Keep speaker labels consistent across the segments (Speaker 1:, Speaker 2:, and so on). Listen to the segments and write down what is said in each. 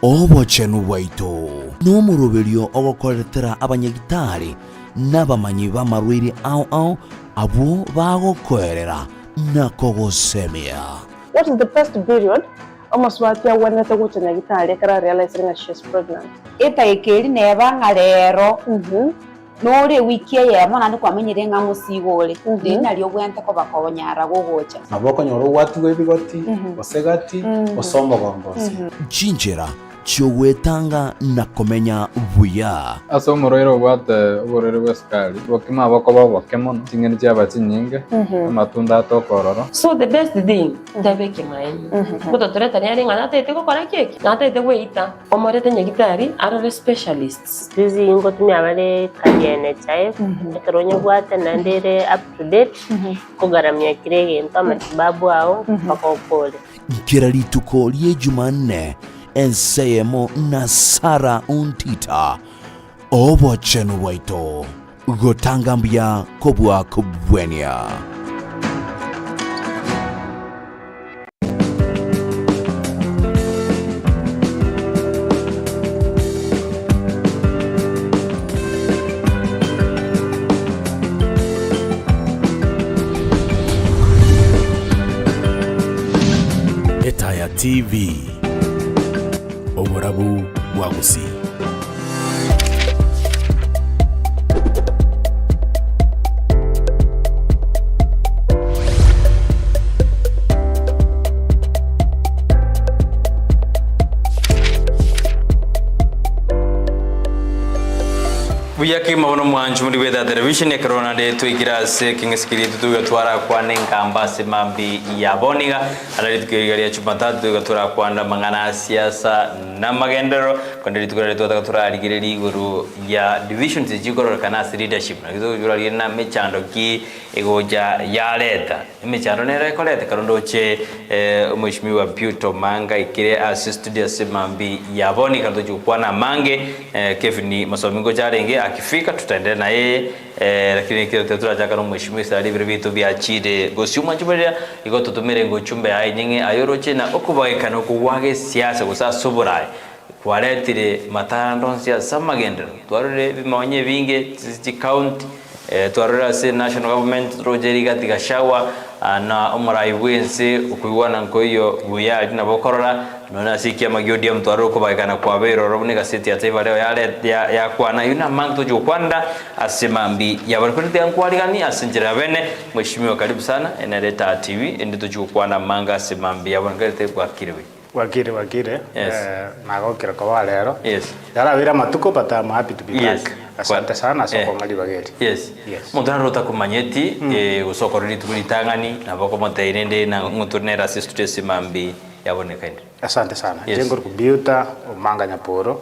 Speaker 1: Obochenu waito n'omuroberio ogokoretera abanyagitari n'abamanyi b'amarwiri ao abo bagokorera nakogosemia.
Speaker 2: What is the first period? Almost what ya when to go to nyagitari kara realizing that she's pregnant.
Speaker 3: Etayekeri nebanga rero. Nore wiki ye mwana ndi kwamenyire nga musigole. Ndina lyo bwente ko bakobonyara gogocha.
Speaker 4: Aboko nyoro watu webigoti, osegati, osombo gongosi.
Speaker 1: Chinjera chowetanga na komenya buya.
Speaker 5: Aso moroiro bwate uborere bweskali. Bokima aboko babokemono. Tingeni cyaba kinyinge. Amatunda atokororo.
Speaker 6: So the best thing ndabeke maini. Muto tureta nyari ngana tete ko kora keke. Na tete weita. Omorete nyagitari are specialists.
Speaker 7: Zizi ingo tumya bale kagene chae. Ekaronye bwate nandere up to date. Kugaramya kirege ntamatibabu ao bakopole.
Speaker 1: Kiralituko lye Jumanne enseyemo na Sara Ontita. Obochenu waito gotangambia kobwa kubwenya. Etaya TV Oborabu Wagusi.
Speaker 8: Buyaki mabono mwanju muri weda television ya corona de tuigira se kingesikiri tugatwara kwane ngamba se mambi ya boniga alari tukigaria chupata tugatwara kwanda mangana siasa na magendero kwandiri tugatwara aligireri guru ya division zigoro kana leadership na kizo jurali na mechando ki egoja ya leta mechando ne rekoleta karondo che mheshimiwa Piuto Manga ikire assistant se mambi ya boniga tujukwana mange Kevin masomingo jarenge akifika tutaendelea na yeye lakini kile tutachaka no mheshimiwa sali vitu vya chide gosiuma chuberia iko tutumire ngo chumbe ai nyinge ayoroche na okubaika no kuwage siasa gusa soborai kwaretire matando siasa magendero twarore bimanye binge county twarora se national government rogeri gatika shawa na umurai wense ukuiwana nkoyo buya na bokorora nona sikia magiodia mtwaro ko baikana kwa bero robone gaseti ya taifa leo ya kwana yuna manto jo kwanda asemambi ya barkwete yankwali asinjira bene mheshimiwa karibu sana enaleta TV ndito jo kwana manga asemambi ya barkwete kwa kirewe
Speaker 4: Wakire
Speaker 8: yes.
Speaker 4: Nagokira kwa lero
Speaker 8: yes
Speaker 4: yara vira matuko but I'm happy to be
Speaker 8: yes.
Speaker 4: back asante sana soko ngali bageri
Speaker 8: yes mutana rota kumanyeti usoko rili tulitangani na bako motairende na nguturnera sister semambi yabone kandi
Speaker 4: asante sana jengo kubiuta omanga nyaporo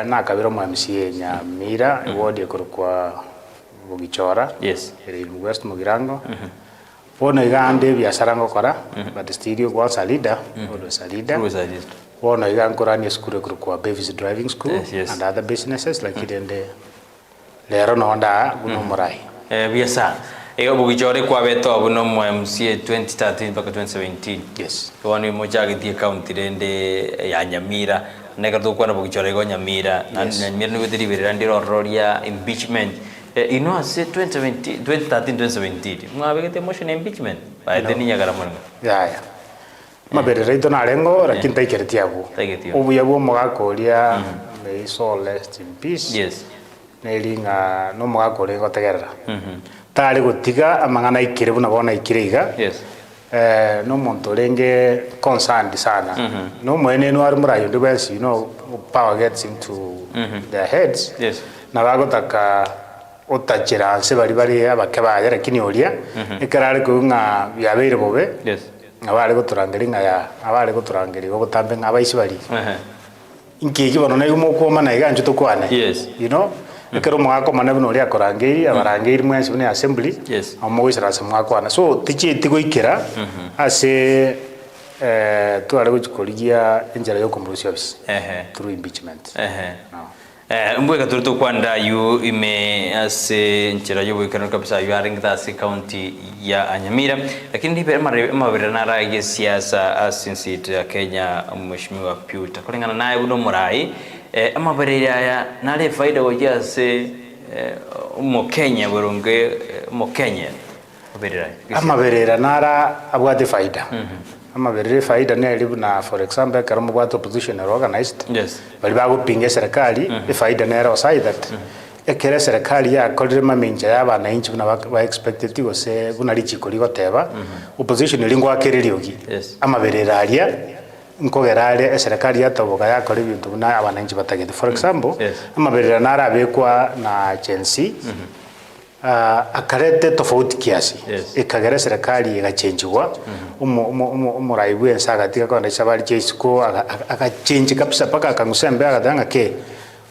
Speaker 4: na kabiro mu MCA Nyamira wodi kwa Bugichora
Speaker 8: yes
Speaker 4: eri West Mugirango Wona igande biashara ngokora but studio kwa salida odo salida wona igangorani school kwa Bevis driving school and other businesses like idende lero nonda guno morai
Speaker 8: biasa ego Bugichore kwa beto abuno mu MCA 2013 mpaka 2017
Speaker 4: yes
Speaker 8: woni mojagi di county rende ya Nyamira nega to kwa Bugichore go Nyamira na Nyamira ni wediri berandiro roria impeachment ase 2013 2017 mwabegete motion impeachment baede ninya garamona
Speaker 4: ya mabere reito na lengo lakini taikeretia abo ubu yabo mugakoria may soul rest in peace
Speaker 8: yes
Speaker 4: nelinga no mugakoria gotegerera tari gutiga amangana ikirebu na bona ikiriga
Speaker 8: yes
Speaker 4: no muntu renge concerned sana no mwene no ari murayo ndibesi power gets into their heads
Speaker 8: yes
Speaker 4: na bagotaka otachira se bari abakebaya lakini olia ikarare kunga yabeire bobe
Speaker 8: yes
Speaker 4: abari goturangeringa ya abari goturangeri gotambe ngabaisi bari inkiki bono nayo mukoma na iganju tukwane
Speaker 8: yes
Speaker 4: ikero mwako manabu no lia korangeri abarangeri mwensi bune assembly
Speaker 8: yes
Speaker 4: amowisira se mwakwana so tichi tigoikira ase tware gukorigia injira yo kumrusi office through impeachment
Speaker 8: Mbwe katuruto kwanda yu ime ase nchira yo bwikano kabisa yu aringta ase county ya Anyamira, lakini ndipe mabere nara ya siasa asinsit ya Kenya mheshimiwa Pyuta kulingana naye buno murai amabere ya nale faida wajia ase mo Kenya burunge mo Kenya
Speaker 4: amabere nara abwate faida amabere faida ne libuna for example karamo bwate opposition organized bali bagupinga serikali faida ne ro sai that ekere serikali ya kolire mamenja y'abana inchi buna ba expected gose buna lichiko ligoteba opposition lingwa kereriogi amabere aria nkogerare serikali yatoboga yakora ibintu buna abana inchi batagete for example amabere nara abekwa na agency akarete tofauti kiasi ikagera serikali igachenjwa umuraibu ensagati gakonda chabali cheisuko agachenji kabisa paka akangusembe agatanga ke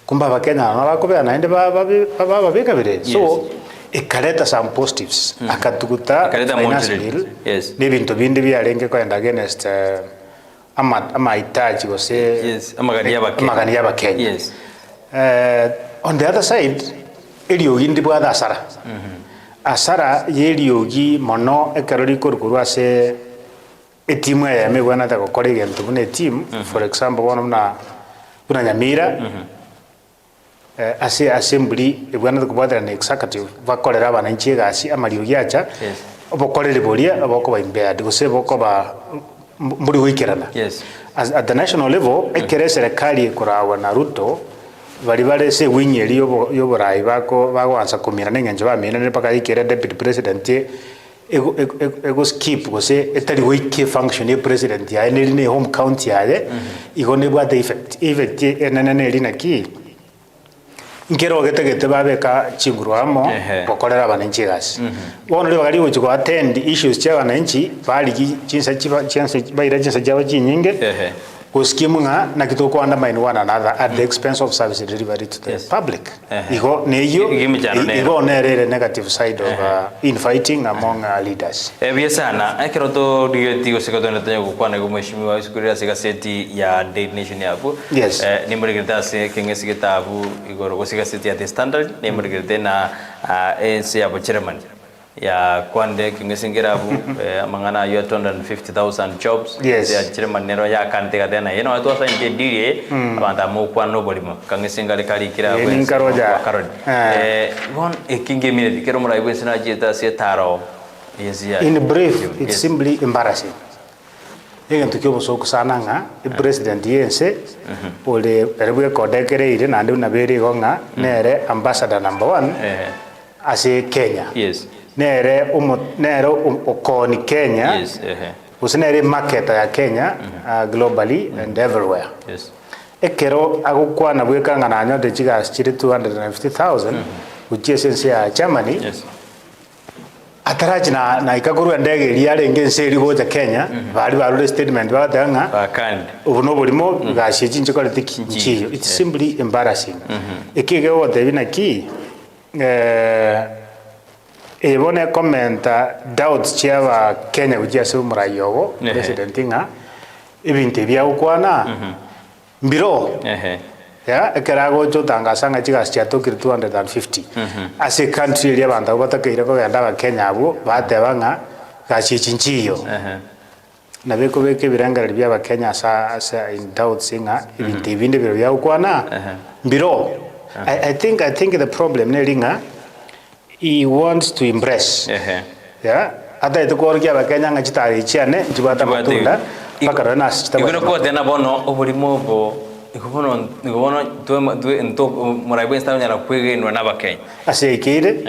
Speaker 4: kumba bakenya nabakobe naende baba bikabire so ikareta some positives akatuguta finance bill n'ibintu bindi byarenge kwenda against ama itaji gose amagani y'abakenya on the other side eliogi ndi bwa asara asara yeliogi mono ekarori korukuru ase etimu ya megwana ta gukora igentu bune team for example buna Nyamira ase assembly ebwana kubadra na executive bakorera abana inchi gasi amariogi acha obokorere boria aboko ba impaired gose boko ba muri wikirana at the national level ekere serikali kurawa na Ruto bari se winyeri yoborai bagoanza kumira nengenje bamena ne paka ikere deputy president ego skip gose etari wiki function ye president ya ne home county yae igone bwa the effect enene lina ki ngero getegete babeka chingurwamo bokorera abanenchi gasi bono le bagari uchi ko attend issues cha abanenchi bali chinsa baira chinsa jaba chinyinge kuskimunga na kitoko undermine one another at the expense of service delivery to the public igo neyo igo nerere negative side of infighting among leaders
Speaker 8: sana akiroto digo sekoto ntanyo kukwana go mheshimiwa isikuria segaseti ya Daily Nation yapo ni murigirita se kengesi gitabu igoro go segaseti ya The Standard ni murigirite na ANC ya chairman ya kwande kingesingirabu mangana yo 250,000 jobs ya chairman nero ya kante kadena yeno atu asa inte dirie abanda mo kwano bolimo kangesingale kali kira
Speaker 4: bwe karoja
Speaker 8: won ekinge mire kero mura ibwe sina jeta se taro yesia
Speaker 4: in brief it's simply embarrassing yegen tukyo so kusananga the president yense ole perwe kodekere ire nande unabere gonga nere ambassador number 1 ase Kenya nere okoni Kenya usinere market ya Kenya globally and everywhere ekero agukwana bwekanga na nyote chiga chiri 250,000 uchiese ya Germany ataraji na ikaguru ndege iliare ngense iri goja Kenya bari barure statement batanga
Speaker 8: bakandi
Speaker 4: ubuno burimo gashiye nje kole tikinchiyo it's simply embarrassing ekige wote binaki ebone commenta doubts chava Kenya kujia se murayogo president nga ibinte bya ukwana mbiro ya ekarago cho tangasanga chigas cha to 250 as a country ile banda batakira ko yanda ba Kenya abo batebanga gachichinchiyo na beko beke birangara bya ba Kenya sa in doubts nga ibinte binde bya ukwana mbiro I think the problem ne ringa he wants to impress yeah ata itokorgia bakenya ngachitari chiane jibata matunda bakara na sita
Speaker 8: igoro ko tena bono oburimo bo ikobono twe ento muraibu sta nyara kwege na bakenya
Speaker 4: asekire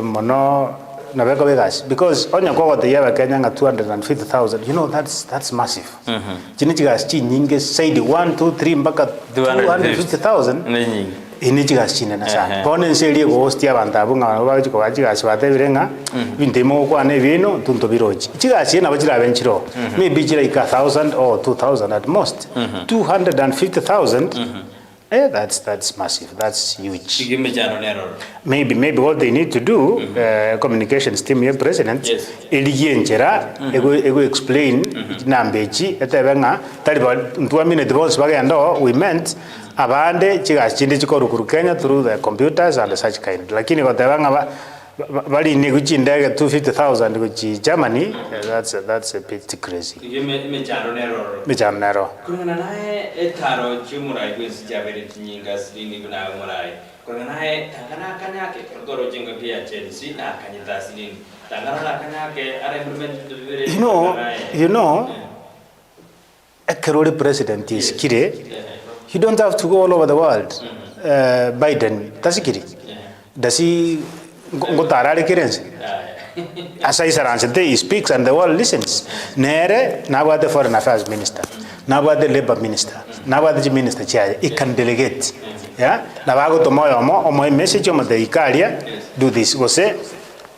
Speaker 4: mono na beko begas because onya ko te ya bakenya nga 250,000 you know that's massive chini chigas chi nyinge said 1 2 3 mpaka 250,000
Speaker 8: nyingi
Speaker 4: ini chigas chine na sana pone serie go hostia bantabu nga bachi ko bachi gas batebirenga bintemo kwa ne bino tunto biroji chigas na bachira benchiro maybe chira 1,000 or 2,000 at most 250,000 that's massive, that's huge. Maybe what they need to do communications team here president eliyenjera ego explain nambechi etebenga taliba 2 minutes boss bagenda we meant abande chigas chindi chikorukuru Kenya through the computers and such kind lakini gotebanga bali ni guchindege 250,000 guchi Germany that's a bit crazy mechano nero
Speaker 8: kulingana naye etaro chimurai kwesi chabere chinyinga silini kuna murai kulingana naye tangana kanyake koro jenga pia Chelsea na kanyita silini tangana kanyake are implement
Speaker 4: you know a Karori president is kire you don't have to go all over the world Biden tasikiri dasi ngotarare kirense asa isaranse he speaks and the world listens nere na the foreign affairs minister na the labor minister na the minister chair he can delegate yeah na bago tomoyo omo message omo the ikaria do this go say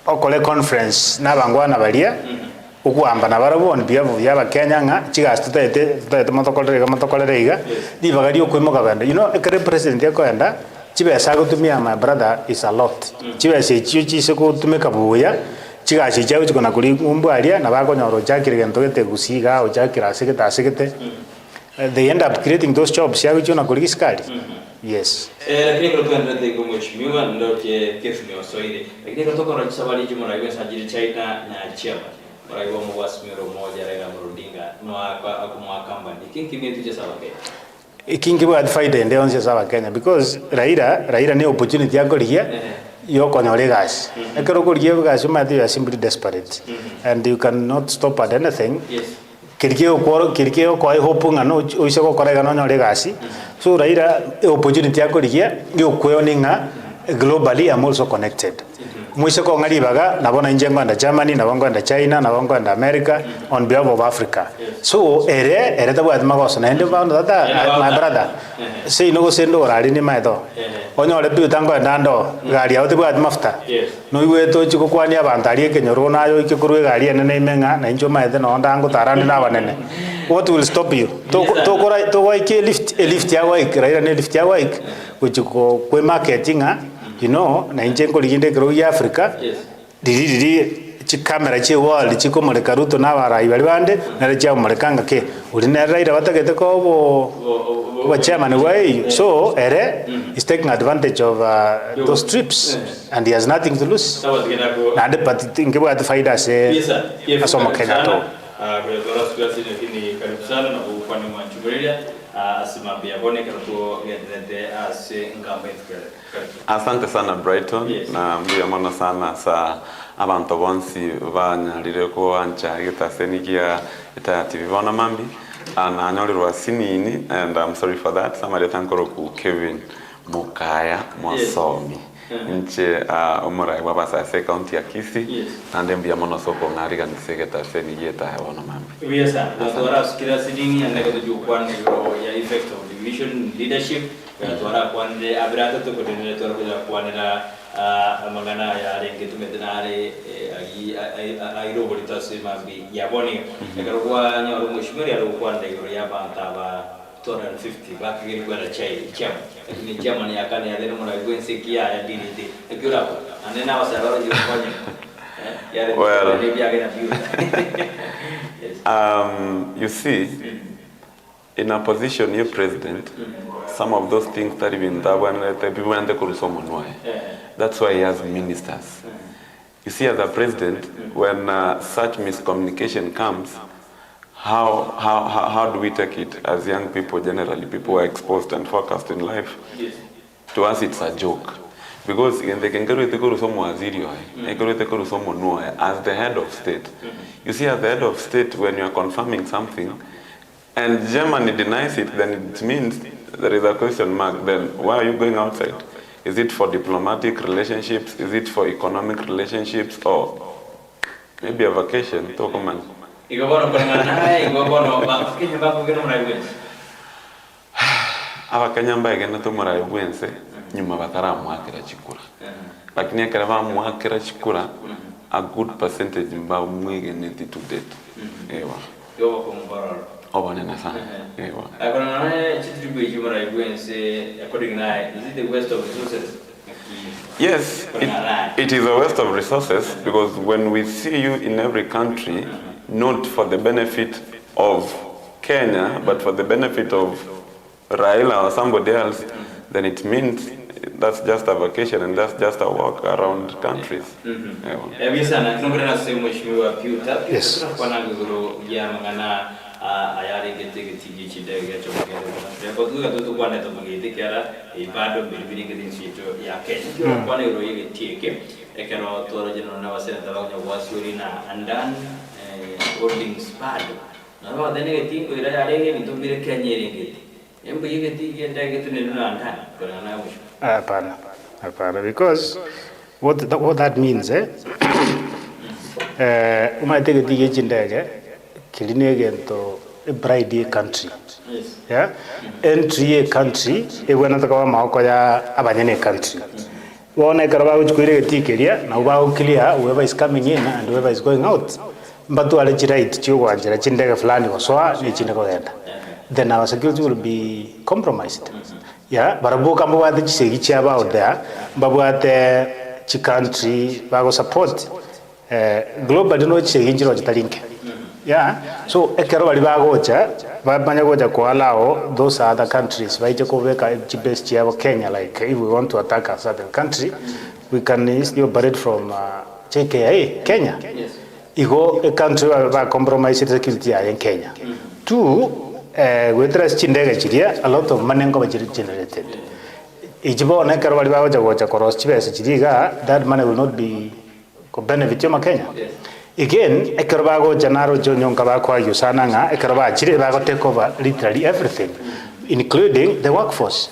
Speaker 4: okole conference na bangwana balia ukuamba na barabon biavu yaba Kenya nga chigas tutete motokolere iga di bagari okwimoka banda you know ekere president yakoenda chibesa gutumia my brother is a lot chibesa chichi se gutumika buya chigachi chawe chikona kuri umbwaria na bakonyoro chakire gento gete gusiga o chakira asigete they end up creating those jobs yawe chona kuri skali yes
Speaker 8: lakini kwa tuendete kwa mheshimiwa ndio kefu ni wasoire lakini kwa toka na sabali jumo na sajili China na chama baraiwa mwasmiro moja Raila Odinga no akumwa kambani kinki metu je sawa ke
Speaker 4: kingi bwa faida ende onse sawa Kenya because Raila ni opportunity yako liya yo konyore gas ekero kuriye gas you are simply desperate and you cannot stop at anything kirikeo kwa hope ngano oise ko korega no nyore gas so Raila opportunity yako liya yo kweoninga globally I'm also connected mwise ko ngari baga nabona injengo anda Germany nabongo anda China nabongo anda America on behalf of Africa so ere tabu atmagoso na ende found that my brother say no sendo rali ni maedo onyore bi utango anda ndo gari auti bwa mafuta no iwe to chiko kwani abantari kenyoro nayo ikikuru gari ene imenga na injo maede no ndango tarani na banene what will stop you to waike lift ya waike Raila ne lift ya waike uchiko kwe marketinga you know na injengo liginde kero ya Africa diri chi camera chi world chi ko moleka ruto na barai bali bande na recha molekanga ke uri na Raila batagete ko bo chairman way so ere is taking advantage of those trips and he has nothing to lose na de pat ingebo at faida se asoma Kenya to
Speaker 8: kwa tora siku ni karibu sana na upande wa Chuberia asimambia bone karuto gedete ase ngamba ifere.
Speaker 9: Asante sana Brighton na mbia mono sana sa abantu bonsi banyarire ko ancha gitasenikia Etaya TV bona mambi na anyorirwa sinini and I'm sorry for that somebody thankoro ku Kevin Mukaya Mwasomi nche umurai baba sa county ya Kisii ande mbia mono soko ngari kan segeta senikia Etaya bona mambi
Speaker 8: Yes tora sikira sidini andaka tujukwani ya effect of division leadership tora kwande abrata to kodene tora bila kwanela amagana ya renge tumetenare airo bolita sema bi yaboni ekaro kwa nyoro mheshimiwa ya kwande ya bantaba 250 bakiri kwa chama ni chama ni akane ya leno mwana gwense kia ya DDT ekura anena wasabara yofanya
Speaker 9: you see in a position you president some of those things that even people want to kurusomo that's why he has ministers you see as a president when such miscommunication comes how do we take it as young people generally people who are exposed and focused in life to us it's a joke because in the kengero tekuru somo azirio ekero tekuru somo no as the head of state you see as the head of state when you are confirming something and Germany denies it then it means there is a question mark then why are you going outside is it for diplomatic relationships is it for economic relationships or maybe a vacation to come
Speaker 8: Igobono kulingana igobono bakenya bakugena murayibwense
Speaker 9: abakenya mbaigena to murayibwense nyuma bataramwakira chikura lakini akara bamwakira chikura a good percentage mba mwigeneti to date ewa
Speaker 8: yoba kumbarara
Speaker 9: obonena sana ewa
Speaker 8: akona chitribu chimurayibwense according na is it the waste of resources
Speaker 9: yes it is a waste of resources because when we see you in every country not for the benefit of Kenya, but for the benefit of Raila or somebody else, then it means that's just a vacation and that's just a walk around countries.
Speaker 4: Yes.
Speaker 8: Ayari geti chidege chomekere kwa tuka tutu kwane to magete kera ibado bilibili ngeti chito ya Kenya kwane ro yege tieke ekero toro jeno na wasena tabanya wasuri na andan holdings bado na ba dene geti ko ira yarege nitumbire Kenya ngeti embo yege tieke ndege tunenu na andan kwa na musho
Speaker 4: hapana because what that means umatege tieke chindege kilinegento a bride country. Yes. Yeah. Entry a country when the maoko ya abanyene country. One karaba uchukure tikeria na ubao clear whoever is coming in and whoever is going out. But to allege right to wanjira chindega fulani waswa ni chineko enda. Then our security will be compromised. Yeah, barabu kamba wate chisegi chiaba out there, babu wate chi country bago support global no chisegi njiro chitalinke. Yeah, so ekero bali bagocha babanya gocha ko allow those other countries baije ko veka best ya Kenya, like if we want to attack a certain country we can easily operate from JKIA Kenya. Yes. Igo a country ba compromise security in Kenya. Two with rest chindega chiria a lot of money go generated. Ijibo na ekero bali bagocha gocha ko ross chibese chiriga that money will not be ko benefit yo Kenya. Again, ekerbago janaro jonyonga bakwa yusana nga ekerba chire bago take over literally everything, including the workforce.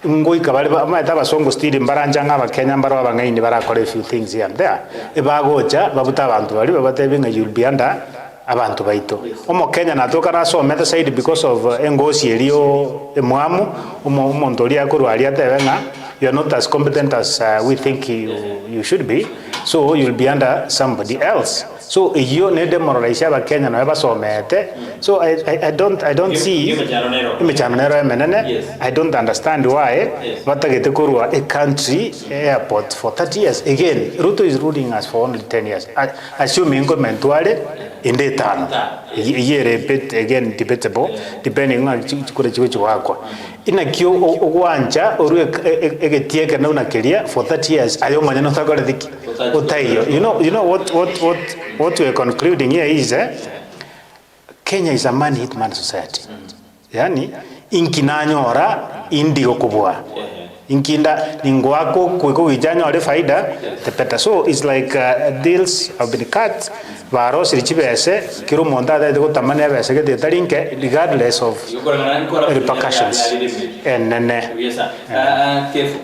Speaker 4: Ngoi kabale ama taba songo stili mbaranja nga Kenya mbaro bangaini barakora a few things here and there. Ebago ja babuta abantu bali babatebinga you'll be under abantu baito. Omo Kenya natoka naso meta side because of engosi elio emwamu omo ndoli akuru ali atebenga you are not as competent as we think you should be, so you'll be under somebody else. So you need demoralize aba Kenya na aba somete. So I don't see I don't understand why batagete kurwa a country airport for 30 years. Again, Ruto is ruling us for only 10 years. Assuming government wale inde tano. Ye repeat again debatable depending on chikure chiwe wako. Ina kio ogwanja oru egetieke na unakeria for 30 years ayo manyano thagore thiki utayo. You know what we are concluding here is Kenya is a man hit man society. Yani inkinanyora indigo kubwa. Inkinda ningwako kweko wijanya wale faida the better. So it's like deals have been cut. Varo sirichibese kiru monda da go tamane bese ke detalinke regardless of repercussions. And
Speaker 8: careful.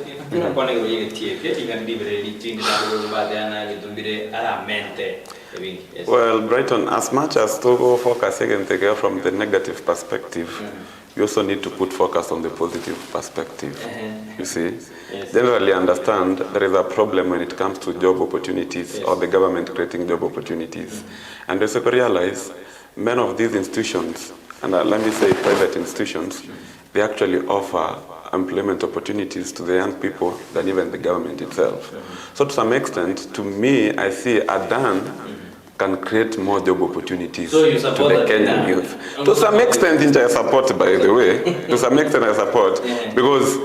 Speaker 9: Well, Brighton, as much as to go focus again from the negative perspective, you also need to put focus on the positive perspective. You see, generally understand there is a problem when it comes to job opportunities or the government creating job opportunities. And also realize many of these institutions, and let me say private institutions, they actually offer employment opportunities to the young people than even the government itself. So to some extent, to me, I see Adan can create more job opportunities to the Kenyan youth. To some extent, I support, by the way. To some extent, I support. Because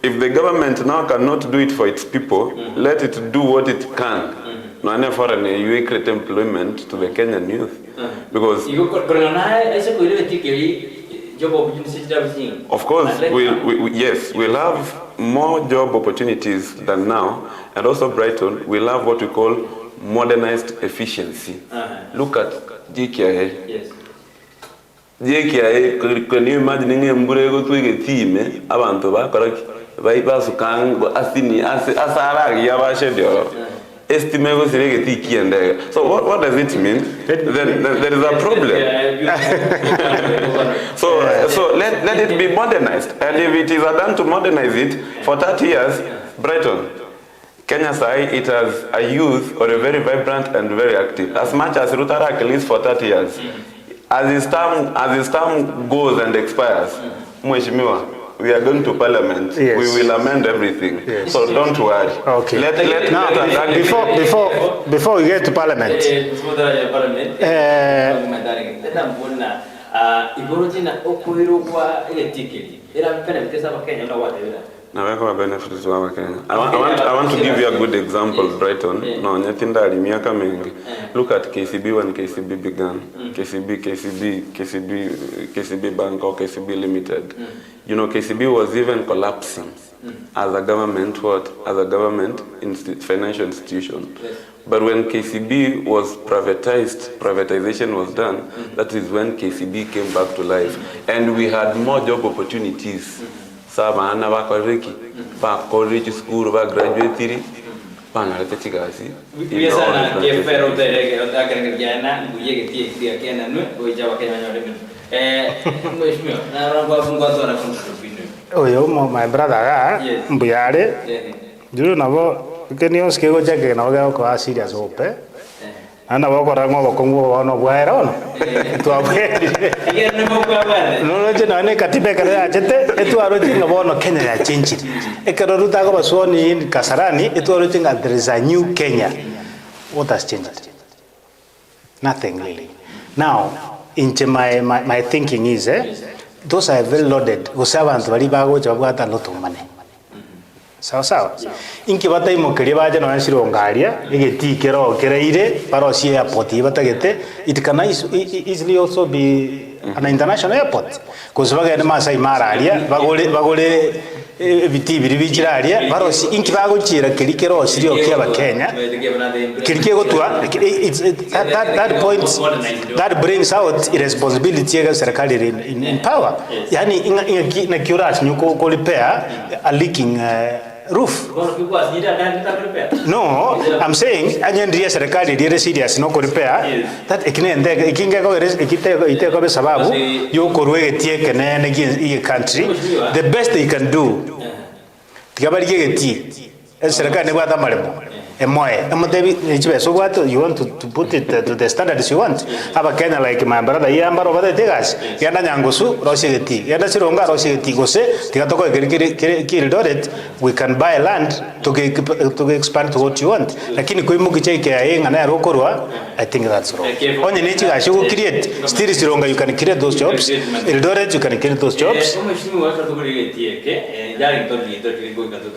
Speaker 9: if the government now cannot do it for its people, let it do what it can. No, for you create employment to the Kenyan youth. Because of course, we'll have more job opportunities than now, and also Brighton will have what we call modernized efficiency. Look at JKIA. Yes. JKIA, can you imagine a mburego to a team? Abantu ba correct. Baibasukang asini asara yabashedio. Estimate so what does it mean? Then there is a problem. so let it be modernized, and if it is done to modernize it for 30 years, Brighton, Kenya Sai, it has a youth or a very vibrant and very active. As much as Rutarak lives for 30 years, as his term goes and expires, Mheshimiwa, we are going to Parliament. Yes. We will amend everything. Yes. So don't worry. Okay. Before we get to Parliament.
Speaker 8: Ila benefits aba Kenya ndo wate bila.
Speaker 9: Na weko benefits wa Kenya. I want to give you a good example, Brighton. No, nyatinda alimiaka mingi. Look at KCB when KCB began. KCB Bank or KCB Limited. You know, KCB was even collapsing as a government, financial institution. Yes. But when KCB was privatization was done, that is when KCB came back to life. And we had more job opportunities. Sama ana bakoreki, bakoreki school, graduate pangarete chigasi.
Speaker 8: Biasa na kefero terege, akan kerjana, buye ketia kiana nu, buye jawa Kenya nyore. Mheshimiwa, na rangwa fungwa na kuntribute.
Speaker 4: Oyo my brother mbuyare. Juru nabo kenios kego chake na wao kwa serious hope. Ana wako rango wakongo wana bwaera ono. Tuabwe. No je na ne katibe kare ajete etu aroji ngabono Kenya ya change. Ekero ruta ko basoni in Kasarani etu aroji nga there is a new Kenya. What has changed? Nothing really. Now into my thinking is those are very loaded. Usabantu bali bago chabwata lot of money. Sawa. Inki batai mokeri baje no ansiro ngaria egeti kero kereire parosi airport batagete it can easily also be an international airport because bagende Masai Mara aria bagole biti biri bijiraria barosi inki bagochira kerikero sirio kyaba Kenya kirikego tua that point that brings out irresponsibility ya serikali in power yani na curate nyuko ko repair a leaking roof. No, I'm saying anyendria serikali dire serious no ko repair that ikinende ikinga ko ite ko sababu yo korwe tie kenene gi country the best they can do tigabali geti serikali ne bwata maremo emoye amodebi chibe so what you want to put it to the standards you want aba Kenya like my brother yamba ro bade tegas yanda nyangosu rosigeti yanda sironga rosigeti gose tigatoko kiridoret we can buy land to expand to what you want lakini kuimugi cheke yenga na rokorwa I think that's wrong onye nechi ga shugo create still sironga you can create those jobs Eldoret you can create those jobs
Speaker 8: mheshimiwa watu tukuligetie ke jari to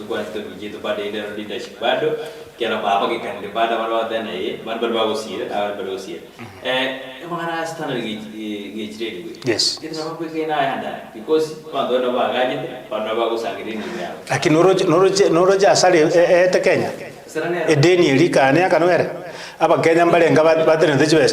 Speaker 8: kwa to bade leadership bado kera baba ke kan bada barwa dana ye barwa gosira mangana standard ge
Speaker 4: yes
Speaker 8: kita baba ke na handa because pando na ba gaje pando ba go sangiri ni ya
Speaker 4: lakini noroja asali te Kenya edeni likane akanwere aba Kenya mbalenga batene chiwe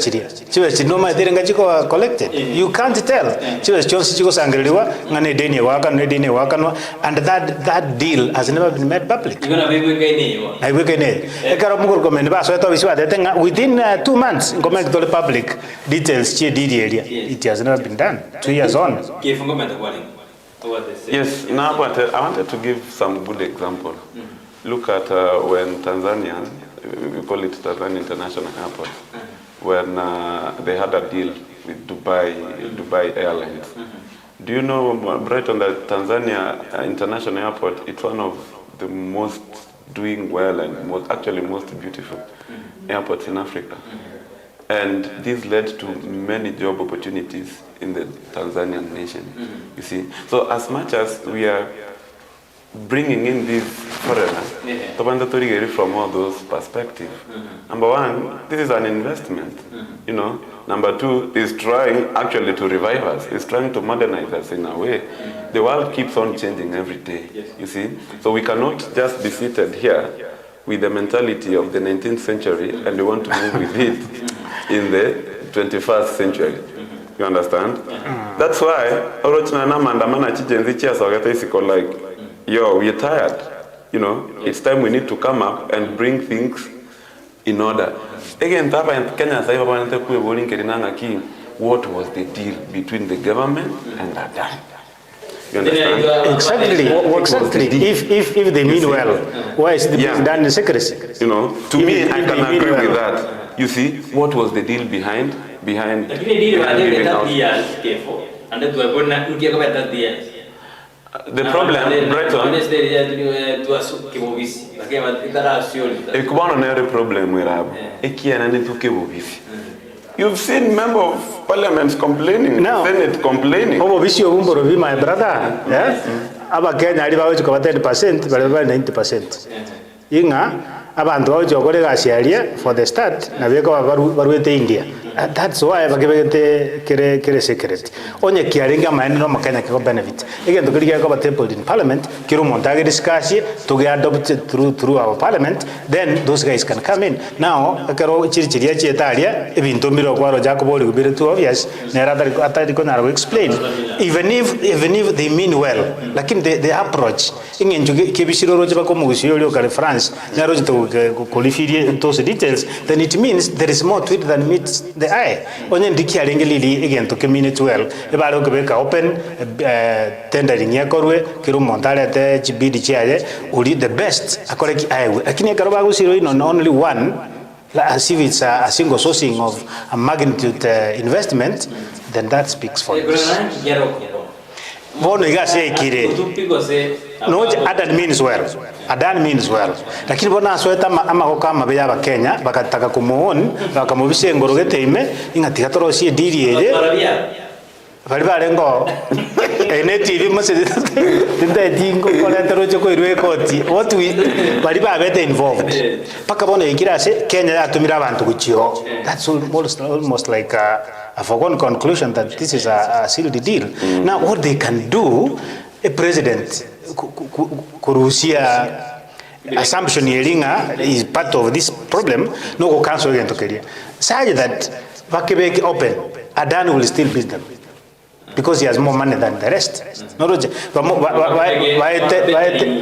Speaker 4: no ma direnga chiko collected you can't tell chiwe chonsi chiko sangiriwa ngane edeni wakanwa and that deal has never been made public
Speaker 8: igona bebe kene ekaro
Speaker 4: muguru comment ba so to biswa detenga within 2 months go make the public details chi didi area it has never been done 2 years on
Speaker 9: yes now but I wanted to give some good example. Look at when Tanzania, we call it Tanzania International Airport, when they had a deal with Dubai Airlines. Do you know, Brighton, that Tanzania International Airport, it's one of the most doing well and most beautiful airports in Africa. And this led to many job opportunities in the Tanzanian nation, you see. So as much as we are bringing in these foreigners, from all those perspectives. Number one, this is an investment, you know. Number two, is trying actually to revive us. It's trying to modernize us in a way. The world keeps on changing every day, you see. So we cannot just be seated here with the mentality of the 19th century and we want to move with it in the 21st century. You understand? That's why, like, yo, we're tired. You know, it's time we need to come up and bring things in order. Again, what was the deal between the government and Adam? You understand?
Speaker 4: Exactly. If they mean well, why is the business done in secrecy?
Speaker 9: You know, to me, I can agree with that. You see, what was the deal behind giving out? The problem, Brighton, ekubano nere problem werabu ekiana ne tuke bobisi You've seen member of parliament complaining, Senate complaining.
Speaker 4: Obo visio umboro vi my brother, aba Kenya ali bawe chukwa 10%, bali 90%. Inga abantu bawe chokore gashialia for the start na beko baruete India. That's why bakebete kere secret. Onye kiaringa maende no makanya kiko benefit. Again, tukiriga ko tabled in parliament, kiru montage discuss to get adopted through our parliament, then those guys can come in. Now, akaro chirichiria Etaya, ebintu mbiro kwaro Jacoboli kubire too obvious, na rather atari ko na explain. Even if they mean well, lakini the approach ingenju kebishiro roje bako mugusio lyo kale France, na roje to qualify those details, then it means there is more to it than meets the eye. Onye ndiki alengelili again to communicate well. Ebalo kubeka open tendering yakorwe kiru montale te chibidi chiaje uli the best akore ki eye. Lakini karoba gusiro ino only one, as if it's a single sourcing of a magnitude investment, then that speaks for itself. Bono igase ikire. No, Adan means well. Adan means well. Lakini bona sweta ama koka mabeya ba Kenya bakataka kumuon bakamubise ngorogete ime ingatika torosie diri ere. Bali balengo. Ene TV mose tinde dingo kola toroje ko irwe koti. What we bali babete involved. Paka bona ikirase Kenya yatumira abantu kuchiro. That's almost like a foregone conclusion that this is a sealed deal. Now, what they can do, a president, Kurusia assumption yelinga is part of this problem. No go cancel again to Kenya. Say that Vakebeki open, Adan will still beat them because he has more money than the rest. No roje.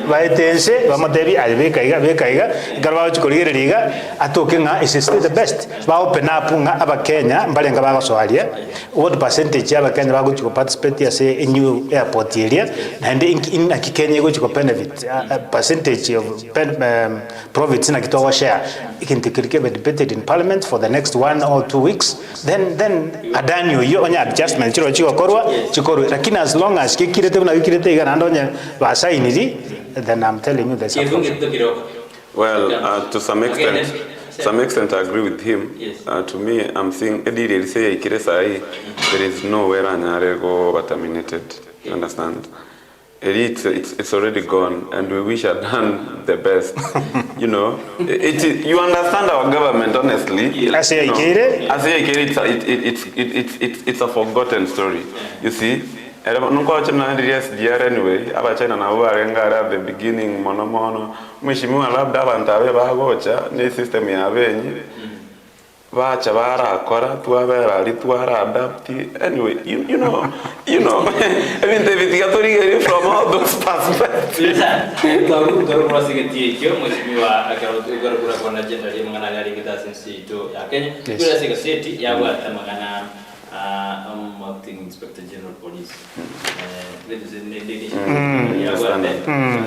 Speaker 4: Vaitense, vamatevi alvekaiga, garwa chukolire liga, atokenga is still the best. Va open up nga aba Kenya, mbalenga baga Somalia. What percentage aba Kenya bago chuko participate as a new airport area, and in Kenya go chuko benefit percentage of profits na kitoa share. Ikintikirike be debated in parliament for the next 1 or 2 weeks. Then Adanyo yo onya adjustment chiro chiko korwa. Chikoru, lakini as long as kikirete na wikirete igana ndonye basainiri, then I'm telling you there's a problem.
Speaker 9: Well, to some extent I agree with him. To me, I'm saying Ediri say ikire there is nowhere anyare go terminated. You understand? It's already gone, and we wish I'd done the best. You know, you understand our government, honestly. It's a forgotten story. You see, anyway. China na the beginning mono mheshimiwa labda bantabe bagocha ni system ya benyi. Vacha vara kora tuavera lituara adapti anyway you know I mean David Gatori from all those perspectives.
Speaker 8: Garu wasigeti kio mheshimiwa akarugura kwa agenda ya mangana gari kita sensi to ya Kenya kula sika seti ya wa mangana acting inspector general police ladies and gentlemen ya wa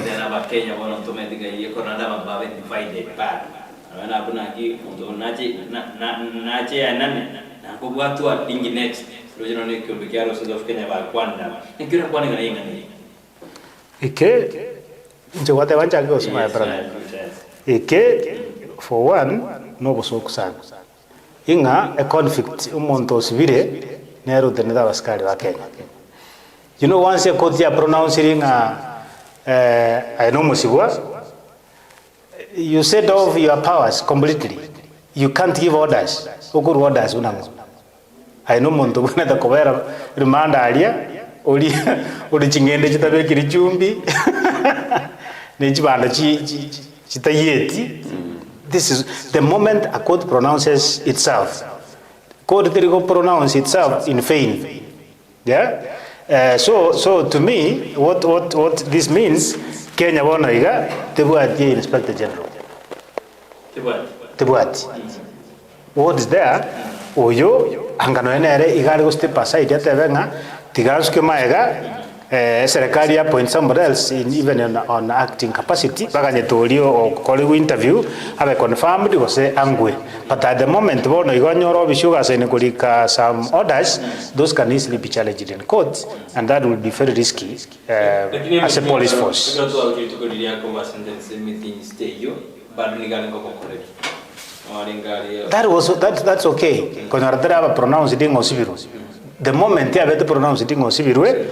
Speaker 8: tena ba Kenya wana tumediga hiyo kona ndaba babe divided bad wana abuna ki ndo nache ya nane na kubwatu wa dingi next lojeno ne kumbe kiaro South of Kenya ba kwanda nikira kwani ngana ingani
Speaker 4: ike nje wate wanja go sima brother ike for one no bosoku sana inga a conflict umonto civile nero deneda baskari wa Kenya. You know, once a court ya pronouncing I know Musibwa, you set off your powers completely. You can't give orders. Ukur orders unango. I know monto bwana da kobera remand alia uli chingende chitabe kiri chumbi. Nechibanda chitayeti. This is the moment a court pronounces itself. Court will pronounce itself in vain. Yeah. So to me, what this means, Kenya wana iga tebuati Inspector General. Tebuati. What is there? Oyo angano enere igari go step aside yatebenga tigaruske maega serikali appoint somebody else even on acting capacity baganye tolio or call interview have confirmed go say angwe, but at the moment bono igonyoro bishuga sene kulika some orders, those can easily be challenged in court, and that will be very risky as a police force. That's okay. Konyara tera pronounce ding osibiru. The moment ya bete pronounce ding osibirwe,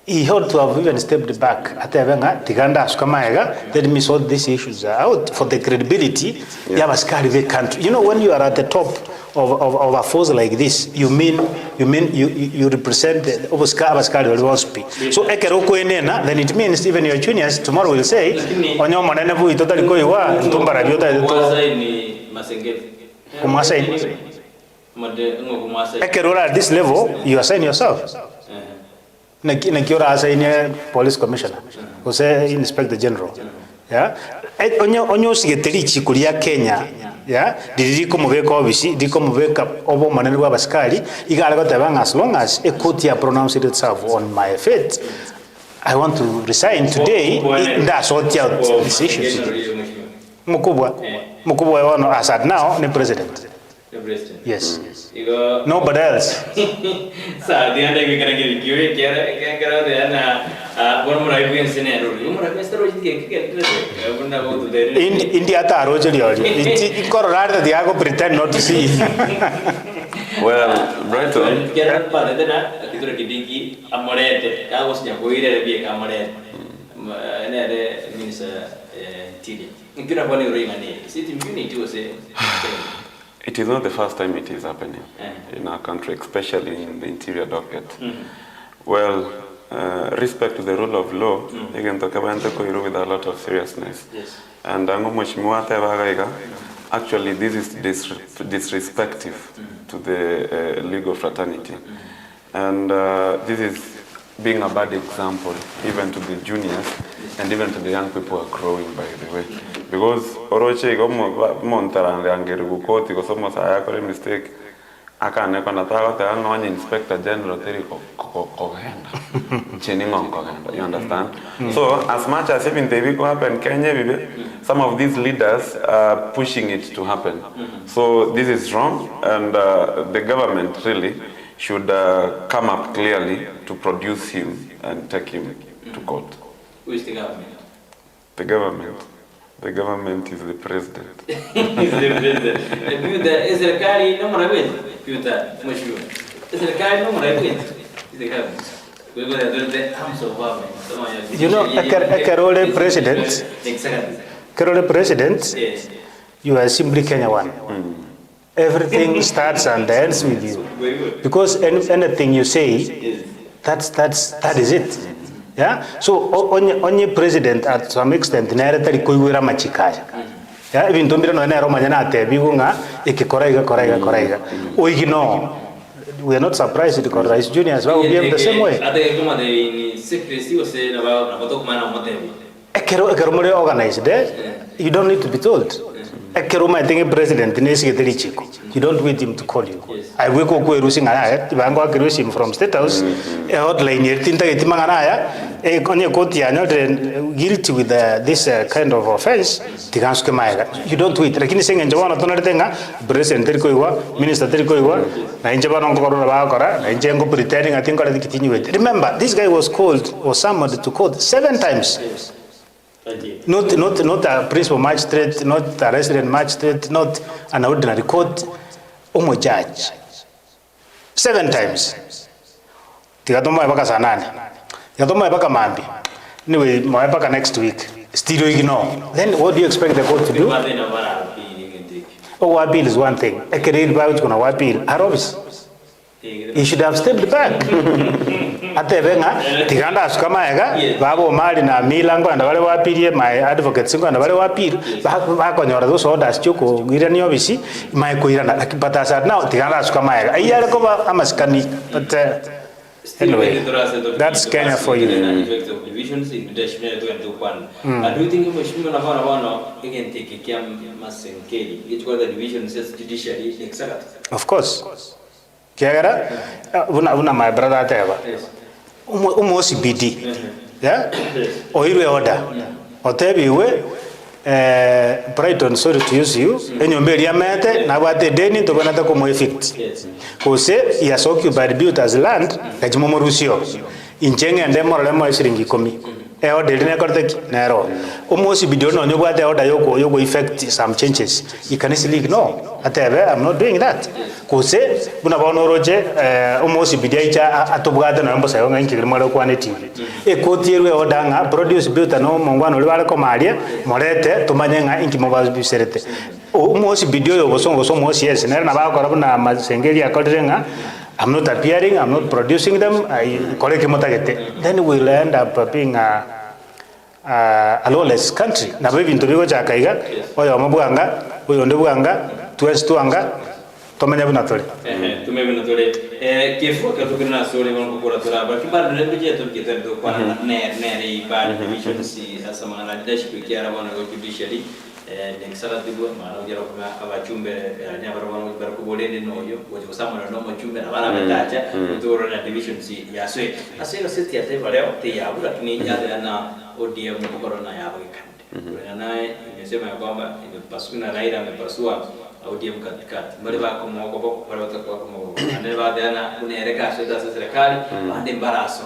Speaker 4: he had to have even stepped back. Atevenga tiganda asukamaega. Let me sort these issues out for the credibility. Ya baskari the country. You know, when you are at the top of a force like this, you represent the baskari will want to speak. So ekeroko enena, then it means even your juniors tomorrow will say, onyo manene bu itotali ko iwa tumbara biota Ekerora at this level, you assign yourself. Nakiora assign police commissioner, who say inspector general. Yeah, onyo sigetelichi kulia Kenya. Yeah, diriko muveka obisi, diriko muveka obo manene wa baskali. Igala got as long as a court here pronounced itself on my faith. I want to resign today. That's what these issues. Mukubwa wano as at now the president. Yes. Nobody else.
Speaker 8: Sa the end we can get you kera
Speaker 4: India ta roje it got rather the ago pretend not to see.
Speaker 9: Well, Brighton. It is not the first time it is happening in our country, especially in the interior docket. Well, respect to the rule of law, you can talk about it with a lot of seriousness. And actually, this is disrespectful to the legal fraternity. And this is being a bad example, even to the juniors and even to the young people who are growing, by the way. Because Oroche Montara and Angeri because almost I have a mistake. I can't inspector general you understand? So as much as even the week happen Kenya, some of these leaders are pushing it to happen. So this is wrong, and the government really should come up clearly to produce him and take him to court.
Speaker 8: Who is the government?
Speaker 9: The government. The government is the president.
Speaker 8: Is the president. Is the guy no more with? Is the guy no more with? Is the government? We go to the arms of government.
Speaker 4: You know, a Carole president. Carole president. You are simply Kenya one. Everything starts and ends with you. Because anything you say, that is it. Yeah. So on your president at some extent, narrative kuiwira machikaya. Yeah. Even though we don't know manyana te bigunga koraiga. We know we are not surprised because Rice Juniors will behave the same way. Ekeromore organized. You don't need to be told. Ekeroma I think president you don't wait him to call you. I will go losing him from State House. A hotline guilty with this kind of offense. You don't wait. Like saying in Japan, President Minister pretending I think continue. Remember, this guy was summoned to court 7 times. Not a principal magistrate, not a resident magistrate, not an ordinary court, judge. 7 times. Anyway, next week. Still ignore. Then what do you expect the court to do? Appeal is one thing. He should have stepped back. Atevenga tiganda asukamaega babo mali na milango and wale wapirie my advocates ngo and wale wapiri bakonyora those orders choko girani obisi my koirana but as now tiganda asukamaega ayale ko amaskani but anyway that's Kenya for you.
Speaker 8: Divisions in judiciary to and do you think mheshimiwa na again take kiam masenkeli it's called the division says judiciary exact
Speaker 4: of course kiagara una my brother ateva almost BD yeah oirwe order otebiwe Brighton sorry to use you enyomberi amete na bate deni to bana ko mo effect kose he has occupied built as land kajimo morusio injenge ande morale mo shiringi 10 order ne korte nero almost video no nyoba the order yoko effect some changes you can easily ignore atebe I'm not doing that kose buna bono roje almost video icha atobugada no mbosa yonga nkiri mara kwa ne TV ekotierwe odanga produce built no mongwano ri bale komaria morete tumanye nga inki mobile biserete almost video yo bosongo so mo yes nera na ba ko na masengeli akorenga I'm not appearing, I'm not producing them, then we'll end up being a lawless country. Na baby ntubigo cha kaiga, oyo mabuanga, oyo ndebuanga, tuanga, tomanya bunatole.
Speaker 8: Tumenya bunatole. Kefu katukina sore wangu kukora turaba. Kibara ndebuje tukitendo kwa nere bad divisions asa mangana leadership kiara wana go judiciary. Nexala tibu mara ujira kuma abachumbe nyabara wana ujira kubolende noyo woje kusama na nomo chumbe na bana betacha utoro na divisions ya swe asero seti ya taifa leo te ya bula kini ya na ODM mkoro na ya bikande na naye nimesema ya kwamba imepasuna Raila amepasua ODM katikati mbele bako mwoko wale watakuwa kama ande baadana unaereka sweta za serikali ande mbaraso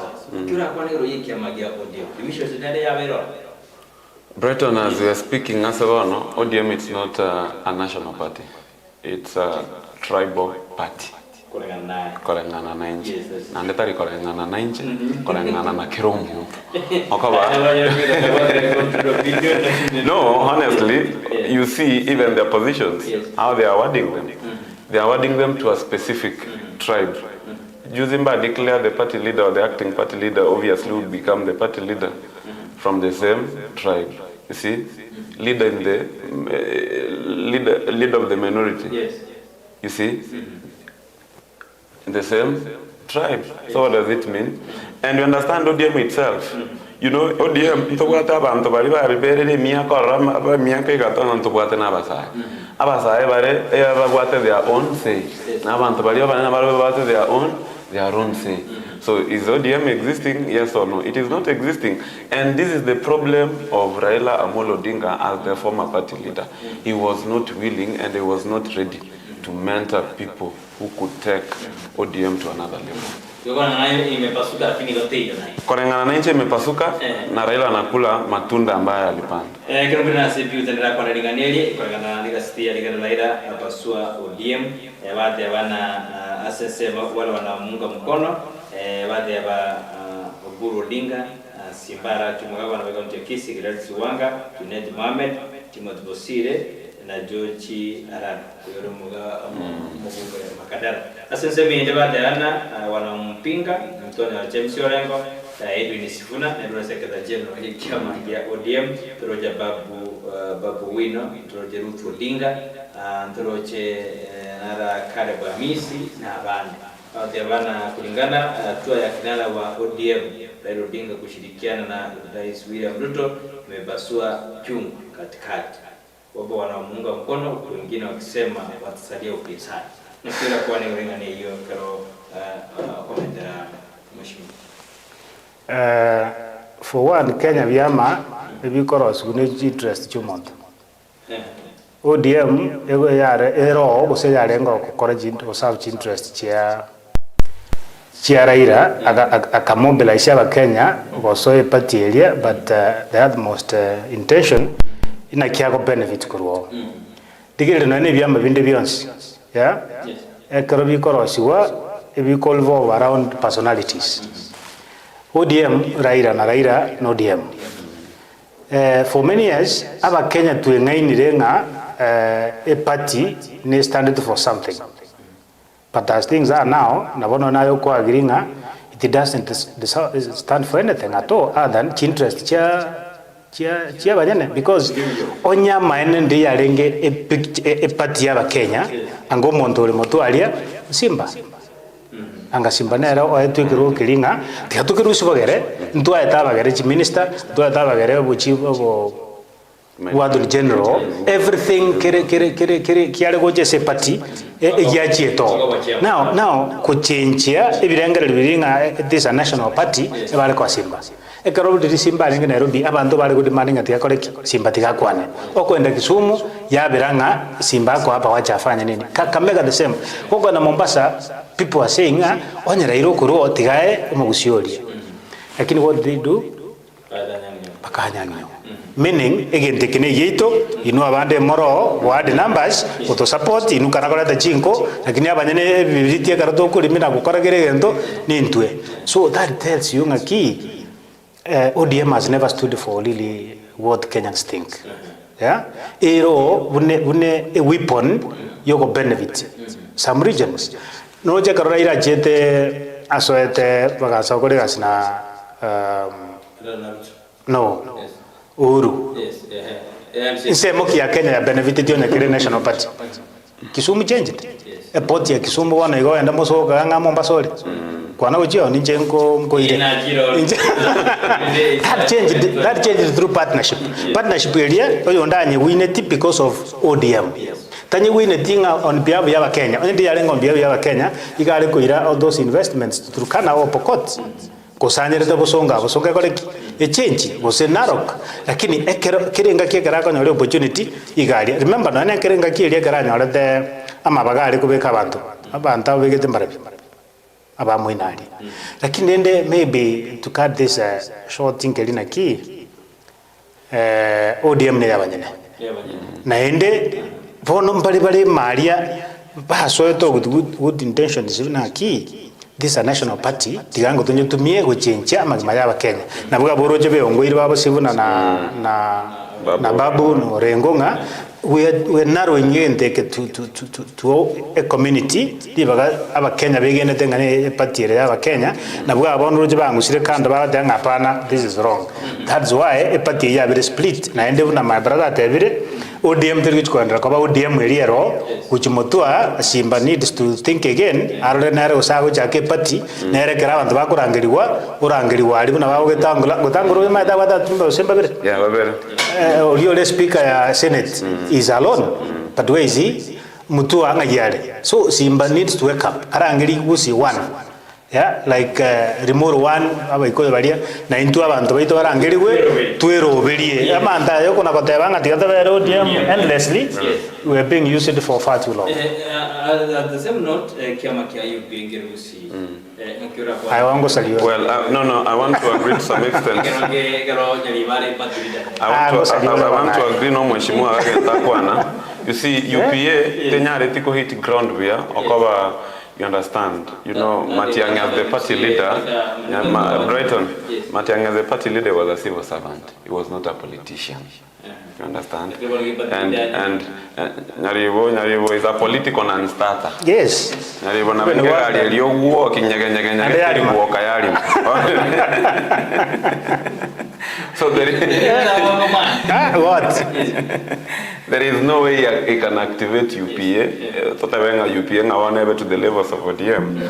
Speaker 8: kila kwa nero yiki ya magia ODM divisions ndio ya bero.
Speaker 9: Brighton, as we are speaking, ODM it's not a national party. It's a tribal party. Korengana na nje. Na ndetari korengana na nje, korengana na kiromu. Okaba. No, honestly, you see even their positions, how they are wording them. They are wording them to a specific tribe. Juzimba declare the party leader or the acting party leader obviously would become the party leader from the same tribe. You see, leader in the leader of the minority. Yes. You see, in the same tribe. So what does it mean? And you understand ODM itself. You know, ODM ntobwata abantu bari babiberere miyaka rama miyaka igatono ntobwata nabasa. Abasa bare ebagwate their own say. Na abantu bari bana bari their own say. So is ODM existing? Yes or no? It is not existing. And this is the problem of Raila Amolo Odinga as the former party leader. He was not willing and he was not ready to mentor people who could take ODM to another level. Korengana na nje imepasuka na Raila anakula matunda ambayo alipanda.
Speaker 8: Kero na CPU utaendelea kwa ndinganeli korengana na sitia ndinganeli Raila apasua ODM wate wana asesema wale wanamunga mkono wate aba Oburu Odinga Simbara Tumagawa na Kaunti ya Kisii Gladys Wanga Junet Mohamed Timothy Bosire na George Aran kuyoro muga makadara asensemi ndeba dana wanampinga mtoni wa James Orengo Edwin Sifuna na Dura Secretary General ya chama ya ODM Roger Babu Wino Roger Ruth Odinga Roger Nara Karebo Hamisi na abandi bana kulingana hatua ya kinara wa ODM Raila Odinga kushirikiana na Rais William Ruto imebasua chungu katikati. Wabo wanamuunga mkono wengine wakisema watasalia upinzani. Nafikiri kwa ni ulingani hiyo kero komenta mheshimiwa.
Speaker 4: For one Kenya vyama bikoro sugune interest chumonto. ODM ego yare ero gose yare ngo kokora jinto serve interest chia Raila akamobilize aba Kenya goso e party area but the utmost intention ina kiago benefit kurwo digire no ne byamba binde byonse yeah ekero bikoro siwa ebikolvo around personalities ODM Raila na Raila no ODM for many years aba Kenya tuengainire nga a party ne stand for something. But as things are now, nabono nayo kwa agringa, it doesn't stand for anything at all other than interest chia banyane because onya maene ndi yarenge a party ya Kenya ango montore motwalia Simba anga Simba nera o etwikiro kiringa tiatukiru sibogere ntwa etabagere chi minister ntwa etabagere buchi Ward General, everything kiare goje se party yachieto. Now ko change ya ibirengere biringa this a national party ebale kwa Simba. Ekaro ndi Simba ninge Nairobi abantu bale go demanding ati akore Simba tigakwane. Okwenda Kisumu ya biranga Simba ko hapa wacha afanya nini? Kakamega the same. Koko na Mombasa people are saying onyera irokuru otigae omugusiori. Lakini what they do akanyang'io meaning egentekine yeito inu abande moro ward numbers auto support inu kana koleta chinko lakini abanyene bibitie karato kuri mina gukoragere gento nintwe. So that tells you ngaki ODM has never stood for really what Kenyans think. Yeah, ero bune a weapon yogo benefit some regions. No je karora ira jete asoete bagasa kore gasina no Uhuru. Insemo kia Kenya ya benefit dio nyakire National Party. Kisumu changed. A port ya Kisumu wana igo enda mosoka nga Mombasa. Kwana ujio ni jengo mkoire. That changed through partnership. Partnership area oyo ndanye win it because of ODM. Tanye win it on behalf ya Kenya. Only ya lengo on behalf ya Kenya igale kuira all those investments through Kana or Pokot. Kusanyere to bosonga kole a change was in Narok lakini kirenga kiegara ko nyore opportunity igari. Remember no kirenga kiere gara nyore de amabagari kubeka abantu begete mbarabi aba moinari lakini ende maybe to cut this short thing elina ki ODM ne yabanyene na ende bono mbali maria baso to good intentions na ki this a national party tigango tunyetumie go change amagima ya Kenya na buga boroje beongoire babo sibuna na babu no rengonga we narrowing in to a community dibaga aba Kenya begene tengane party ya Kenya na buga bonroje bangusire kanda badanga hapana this is wrong. That's why a party ya very split na ende na my brother tevire ODM tergichkwandra kwa ODM eriero kuchimotua Simba needs to think again arole nare usago chake party nare kera bantu urangiriwa ali na bawo gutangura ma da wada tumba Simba bere
Speaker 9: yeah babere
Speaker 4: oriole speaker ya Senate is alone but where is he mutua ngayale. So Simba needs to wake up arangiri kusi one. Yeah, like remote one abaiko baria na into abantu baito barangiriwe twero berie amanda yo kuna kotebanga tigata bero ODM endlessly we are being used for far too long.
Speaker 8: At the same note kiama kia UPNgerusi
Speaker 4: I want to say
Speaker 9: well no I want to agree to some extent. I want to agree no mheshimiwa wake takwana. You see UPA tenyare tiko hit ground via okoba. You understand? You know, Matiang'i as the party leader, Brighton, Matiang'i as the party leader was a civil servant. He was not a politician. You understand? And Nyaribo is a political non-starter.
Speaker 4: Yes.
Speaker 9: Nyaribo na mengari yo walking nyaganyaganyagari walk ayari. So there is
Speaker 4: what?
Speaker 9: There is no way he can activate UPA. Totavenga UPA na one to the levels of ODM.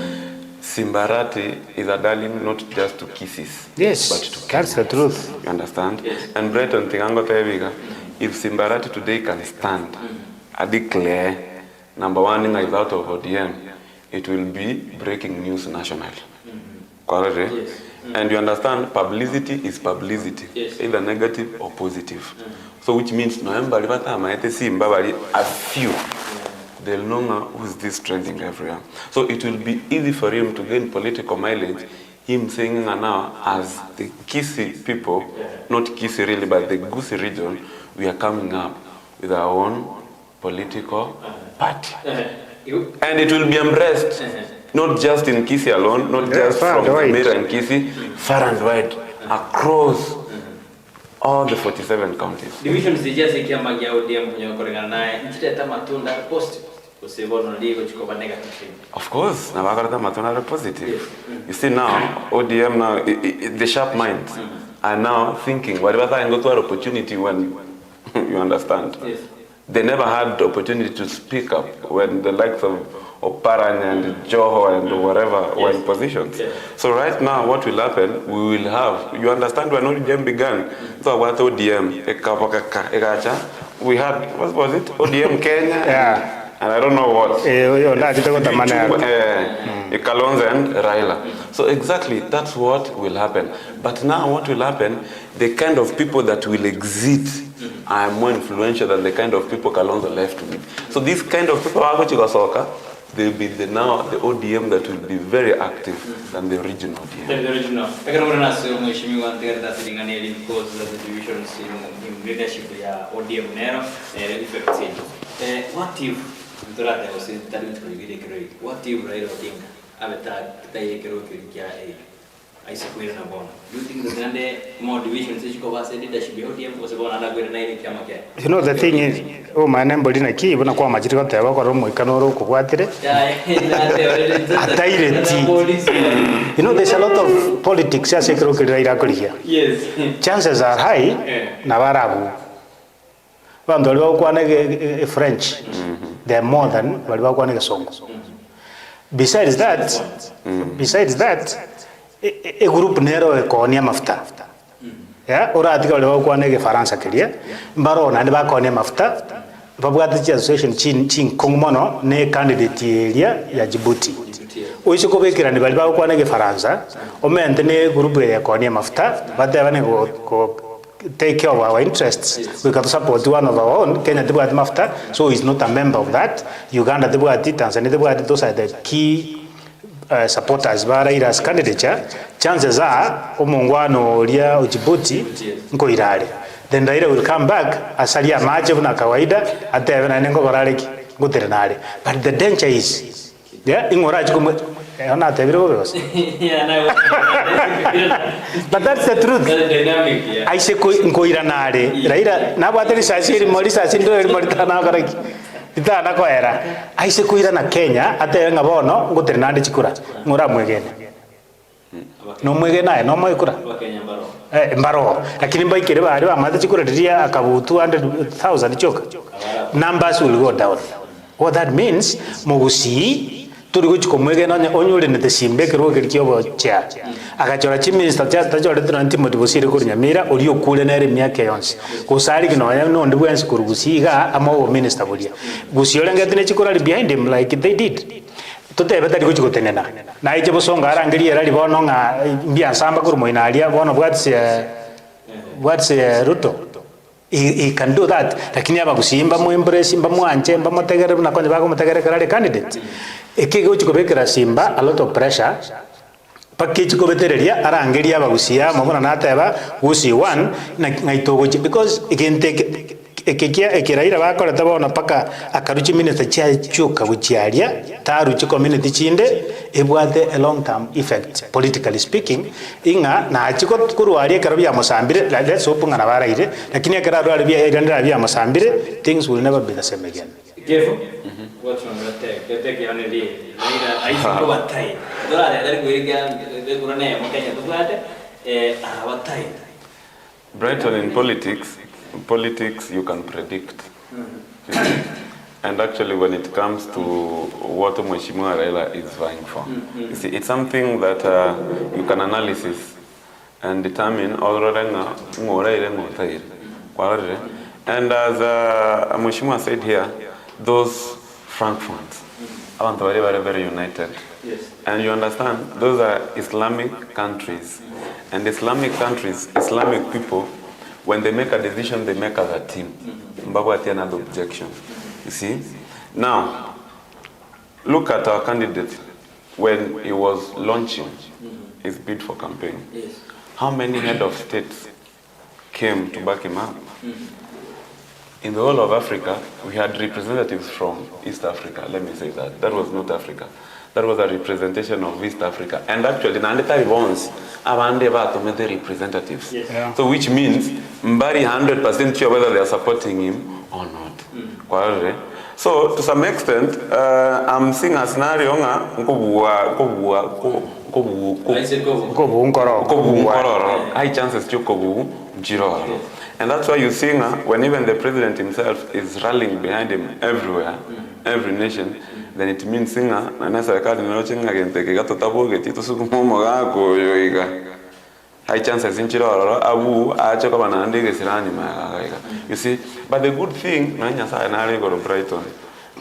Speaker 9: Simbarati is a darling not just to kisses.
Speaker 4: Yes,
Speaker 9: but to
Speaker 4: that's the truth.
Speaker 9: You understand? Yes. And Brighton Tingango Teviga, if Simbarati today can stand, I declare number one is out of ODM, it will be breaking news nationally. Correct? Yes. And you understand, publicity is publicity, yes. Either negative or positive. So which means November, a few, they'll know who's this trending everywhere. So it will be easy for him to gain political mileage, him saying now as the Kisii people, not Kisii really, but the Gusii region, we are coming up with our own political party. And it will be embraced. Not just in Kisii alone, not just from Zamira and Kisii, far and wide, across all the 47 counties.
Speaker 8: Division zijase kia magia ODM kwenye korengana naye nchileta matunda positive usibono ligo chikoba negative.
Speaker 9: Of course, na bakarata matunda positive. Yes. You see now ODM now the sharp minds are now thinking whatever I got to opportunity when you understand. Yes. They never had the opportunity to speak up when the likes of Oparanya and Joho and whatever were in positions. Yes. So right now, what will happen, we will have, you understand when ODM began, so what ODM, we had, what was it, ODM Kenya?
Speaker 4: Yeah.
Speaker 9: And I don't know what. Kalonzo and Raila. So exactly, that's what will happen. But now what will happen, the kind of people that will exit are more influential than the kind of people Kalonzo left with. So these kind of people are going to they'll be the ODM that will be very active than the original ODM.
Speaker 8: The original. Mheshimiwa Ontita Siringanieli, because the divisions in leadership ya ODM nero effect change. What if Ndorate was in talent for the what if Raila Odinga abeta kitaiekero kilikia I suppose na bona. Do you think that there more divisions which go as leadership ya ODM was bona na gwena ile chama kia?
Speaker 4: You know the thing is, manembo lina ki bona kwa majiriko teba kwa romo ikanoro kukwatire. Ataireti. You know there's a lot of politics ya sekero kiraira kulia. Yes. Chances are high na barabu. Bando liwa kwa nege French. They're more than waliwa kwa nege Songo. Besides that, a group nero ekonia mafuta. Yeah, ora atika waliwa kwa nege Faransa kilia. Mbaro na niba konia mafuta. Babwati association chin kongmono ne candidate area ya Djibouti. Uishi kubekira ni waliwa kwa nege Faransa. Omente ne group ya konia mafuta. Bate wane ko take care of our interests. We can support one of our own. Kenya Djibouti mafuta, so he's not a member of that. Uganda Djibouti, Tanzania Djibouti, those are the key supporters ba Raila's candidature. Chances are omongwano lia Djibouti nko irale. Then Raila will come back asalia mache na kawaida ate na nengo baraleki nguterenale. But the danger is ingora chuko ona tebiro bos. But that's the truth. I say nko iranale. Raila na bwateri sasiri mori sasindo mori tana karaki. Itana ko era. I say ko irana Kenya ate ngabono nguterenale chikura. Ngora mwegene. No mwegena no mwekura. Mbaro lakini mbaikire bari bamaze chikureria akabu 200,000 choka. Numbers will go down. What that means mugusi turi guchiko mwegena onyure nete simbe kero kirikyo cha akachora chi minister cha tajore tunanti modibosire kuri nyamira ori okule na ere myaka yonse kusari kino no ndi bwensi kurugusiga amo minister bolia gusiole ngatine chikora behind him like they did tote betari guchiko tenena na iche bosonga arangiri era libono nga mbia samba kuru moinalia bono what's Ruto he can do that lakini abagusimba mu embrace mba mwanje mba motegere na konje bako motegere karale candidate ekege uchiko bekera simba a lot of pressure package ko betereria arangeria abagusia mabona nateba gusi one na ngaitogo because again take ekekia ekiraira bakora tabona paka akaruchi minute cha chuka buchiaria taru chi community chinde ebwate a long term effect politically speaking inga na chiko kurwarie karabia mosambire let's hope ngana baraire lakini akararo arabia irandira bia mosambire things will never be the same again.
Speaker 8: Kefo what's on the take on the later I think what time dora there kuiga kurane mkenya tubate watai.
Speaker 9: Brighton in politics you can predict. And actually when it comes to what Mheshimiwa Raila is vying for, you see, it's something that you can analysis and determine and as Mheshimiwa said here, those Frankfurts are very, very, very united. Yes. And you understand, those are Islamic countries. And Islamic countries, Islamic people, when they make a decision, they make as a team. Mbabu ati another objection. You see? Now, look at our candidate when he was launching his bid for campaign. Yes. How many head of states came to back him up? In the whole of Africa, we had representatives from East Africa. Let me say that. That was not Africa. That was a representation of East Africa. And actually, Nandeta once, the representatives. Yes. Yeah. So which means, Mbari 100% sure whether they are supporting him or not. So to some extent, I'm seeing a scenario high chances to and that's why you see when even the president himself is rallying behind him everywhere, every nation, then it means singer na serikali nilochenga gente gato tabo getito sukumo gako yoiga high chances inchiro abu acha kwa banande gesirani magaga. You see, but the good thing na nyasa na le go Brighton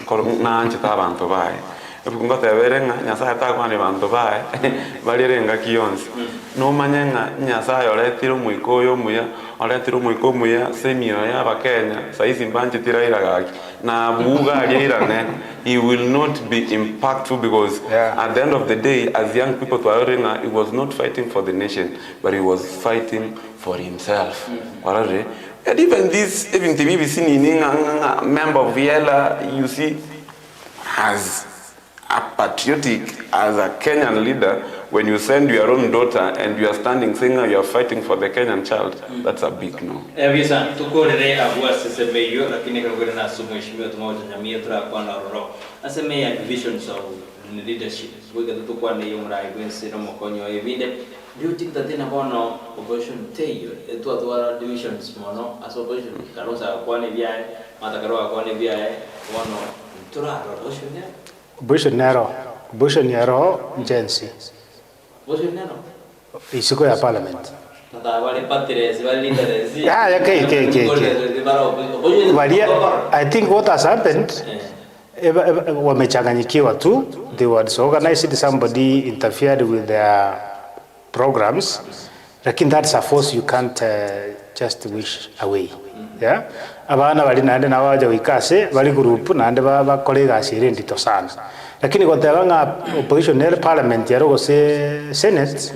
Speaker 9: ko na anchita abantu bai ebukungote berenga nyasaye takwani bantu bae balirenga kionsi no manyenga nyasaye oretiro muikoyo muya oretiro muiko muya semio ya bakenya saizi mbanje tiraira gaki na buga alirane he will not be impactful because at the end of the day as young people twarenga he was not fighting for the nation but he was fighting for himself already. And even this, even the BBC member of Viela, you see, as a patriotic, as a Kenyan leader, when you send your own daughter and you are standing saying you are fighting for the Kenyan child, that's a big no.
Speaker 8: Visa, tukorere abua sesemeyo, lakini kagwena na sumuheshimiwa tumoja jamii turakuwa na roro. Asemea divisions of leadership. Wega tutukwa na yung rai kwensi na mokonyo evide. Do you think that in a bono opposition tayo etu atwara divisions mono as opposition karosa kwa ne biae matakaroa kwa ne biae bono tura opposition ya
Speaker 4: opposition nero jensi
Speaker 8: opposition nero
Speaker 4: isiko ya parliament
Speaker 8: tata wale patres wale leaders
Speaker 4: I think what has happened wamechanganyikiwa tu. They were disorganized, somebody interfered with their programs, lakini that's a force you can't just wish away. Yeah, abana bali nande na waja wikase bali group nande bakore gashire ndito sana, lakini gotebanga opposition in parliament yaro gose senate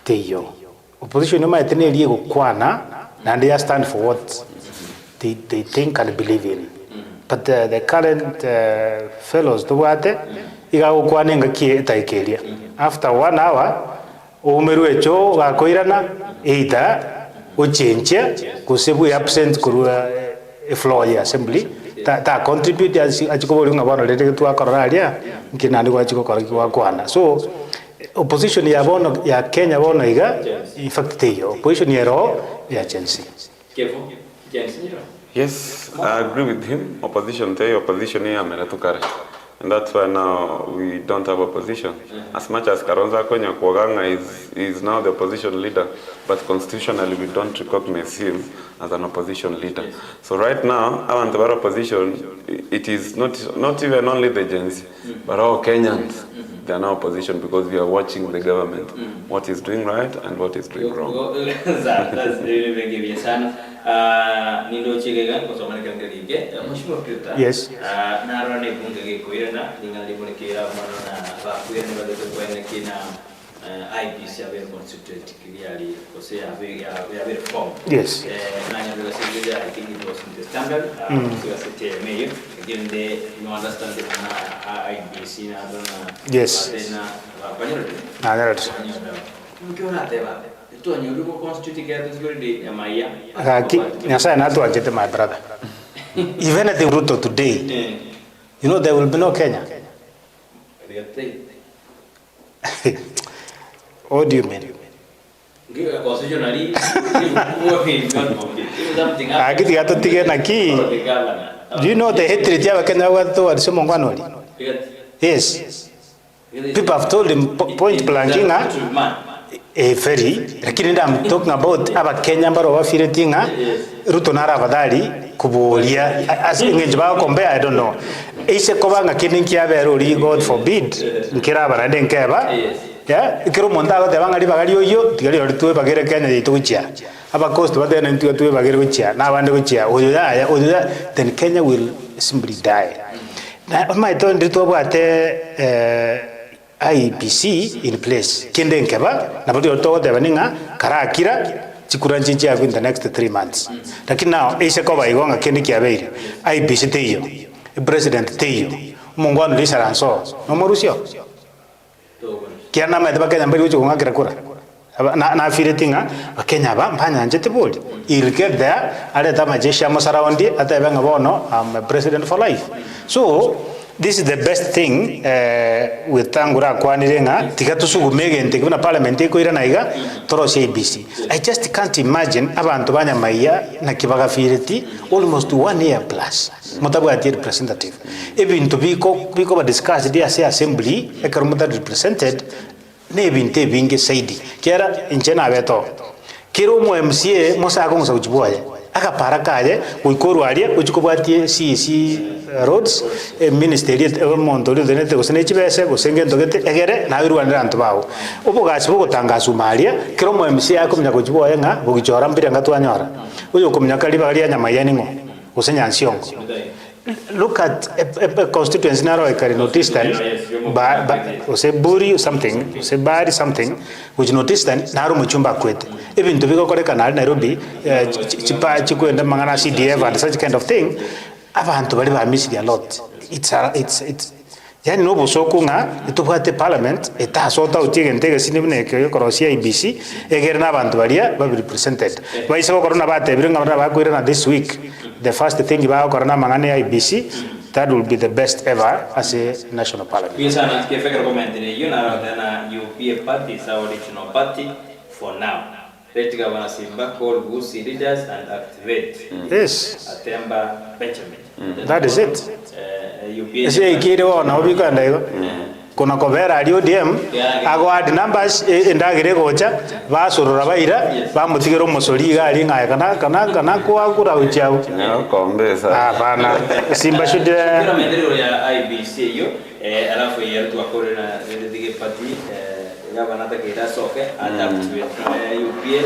Speaker 4: teyo opposition no maitene liye gukwana nande ya stand for what they think and believe in. But the current fellows to wate iga gukwana ngakie taikeria after 1 hour umeruecho gakoirana either uchenche kusebu absent kurua floor ya assembly ta contribute achikobori ngabano lete twakorora alia nkinandi kwa chikokora kwana. So opposition ya bono ya Kenya bono iga in fact teyo opposition yero ya Chelsea.
Speaker 8: Kevo Chelsea.
Speaker 9: Yes, I agree with him. Opposition teyo opposition ya meratukare. And that's why now we don't have opposition. As much as Karonza Konya Kwaganga is now the opposition leader, but constitutionally we don't recognize him as an opposition leader. So right now, our opposition, it is not even only the gens, but all Kenyans. They are now opposition because we are watching the government, what is doing right and what is doing wrong.
Speaker 8: That's really very good. Nindo chigega kusoma kangalige mheshimiwa Peter.
Speaker 4: Yes.
Speaker 8: Na rone bunge gekoirana ningali bonekera mwana ba kuyene bade kwene kina IPC abe constituted clearly kose abe form.
Speaker 4: Yes.
Speaker 8: Na nyalo sivile I think it was in the standard so as mayor again they no understand the IPC na dona.
Speaker 4: Yes.
Speaker 8: Na panyo.
Speaker 4: Na that's.
Speaker 8: Mkiona teba tu anyuruko constitute get is good day amaya
Speaker 4: nyasa na tu ajete my brother. Even at the Ruto today, you know there will be no Kenya. What do you mean?
Speaker 8: Constitutionally,
Speaker 4: do you know the hatred ya Kenya watu walisema ngwanoli? Yes. People have told him point blankinga very, lakini I'm talking about aba Kenya mbaro wafire tinga Ruto nara badali kubulia as ngejba kombe I don't know. Ise kobanga kininki aberuri God forbid nkira barade nkeba. Yeah, ikiro monda go tebanga libagari oyo tigari ori tuwe bagere Kenya yituchia. Aba coast badena ntuwe tuwe bagere guchia na bande guchia. Oyo then Kenya will simply die. Na my don't do bwate IPC in place kende nkeba na bodi otogo tebaninga karakira chikuranji chia in the next 3 months. Lakini now ise ko baigonga kende kiabeire IPC teyo president teyo mungwano lisaranso no morusio kiana ma tebaka nyambari ucho ngakira kura na afiretinga Kenya ba mpanya njete boli il get there ale tama jeshi ya masaraundi atabenga bono I'm president for life. So this is the best thing with tangura kwanirenga tigatusugume gente kuna parliament iko ira naiga torose ABC. I just can't imagine abantu banyamaiya na kibaga fireti almost 1 year plus mutabu ati representative even to biko ba discuss dia say assembly ekarumuta represented ne binte binge saidi kera inchena beto kiro mo MCA mosa ko ngusa uchibuaye akapara kaye uikoru aria uchikobwatie CEC roads ministry monto ri denete gusene chibese gusenge ndogete egere na wirwanira antu bawo ubugasi bugutangaza umaria kiro mo MC akomenya kuchiboye nga bugichora mbire ngatwanyora uyo komenya kali bali nyama yani ngo gusenya nsiongo. Look at a constituency narrow ekari notice then say buri something say bari something which notice then naru muchumba kwete even to biko koreka na Nairobi chipa chikwenda mangana CDF and such kind of thing abantu bali ba miss a lot. It's yani no bosoku nga itubwate parliament etasota utigentege sinibne ke korosia IBC egere na abantu balia ba represented baise ko corona bate birenga ba kwira na this week. The first thing about Corona Mangane IBC, that will be the best ever as a national parliament.
Speaker 8: Yes, and I you know that you be a party, it's our original party for now. Let Governor Simba call Gusi leaders and activate.
Speaker 4: Yes.
Speaker 8: Atemba Benjamin.
Speaker 4: That is it. Kuna kovera ali ODM agwadi numbers endagire gocha basurura baira bamutigero musori gali ngaya kana kwa kura uchao
Speaker 9: kombesa
Speaker 4: hapana Simba should
Speaker 8: kuna maendeleo ya IBC hiyo alafu yetu akore na ndige party gavana takira soke adapt with UPA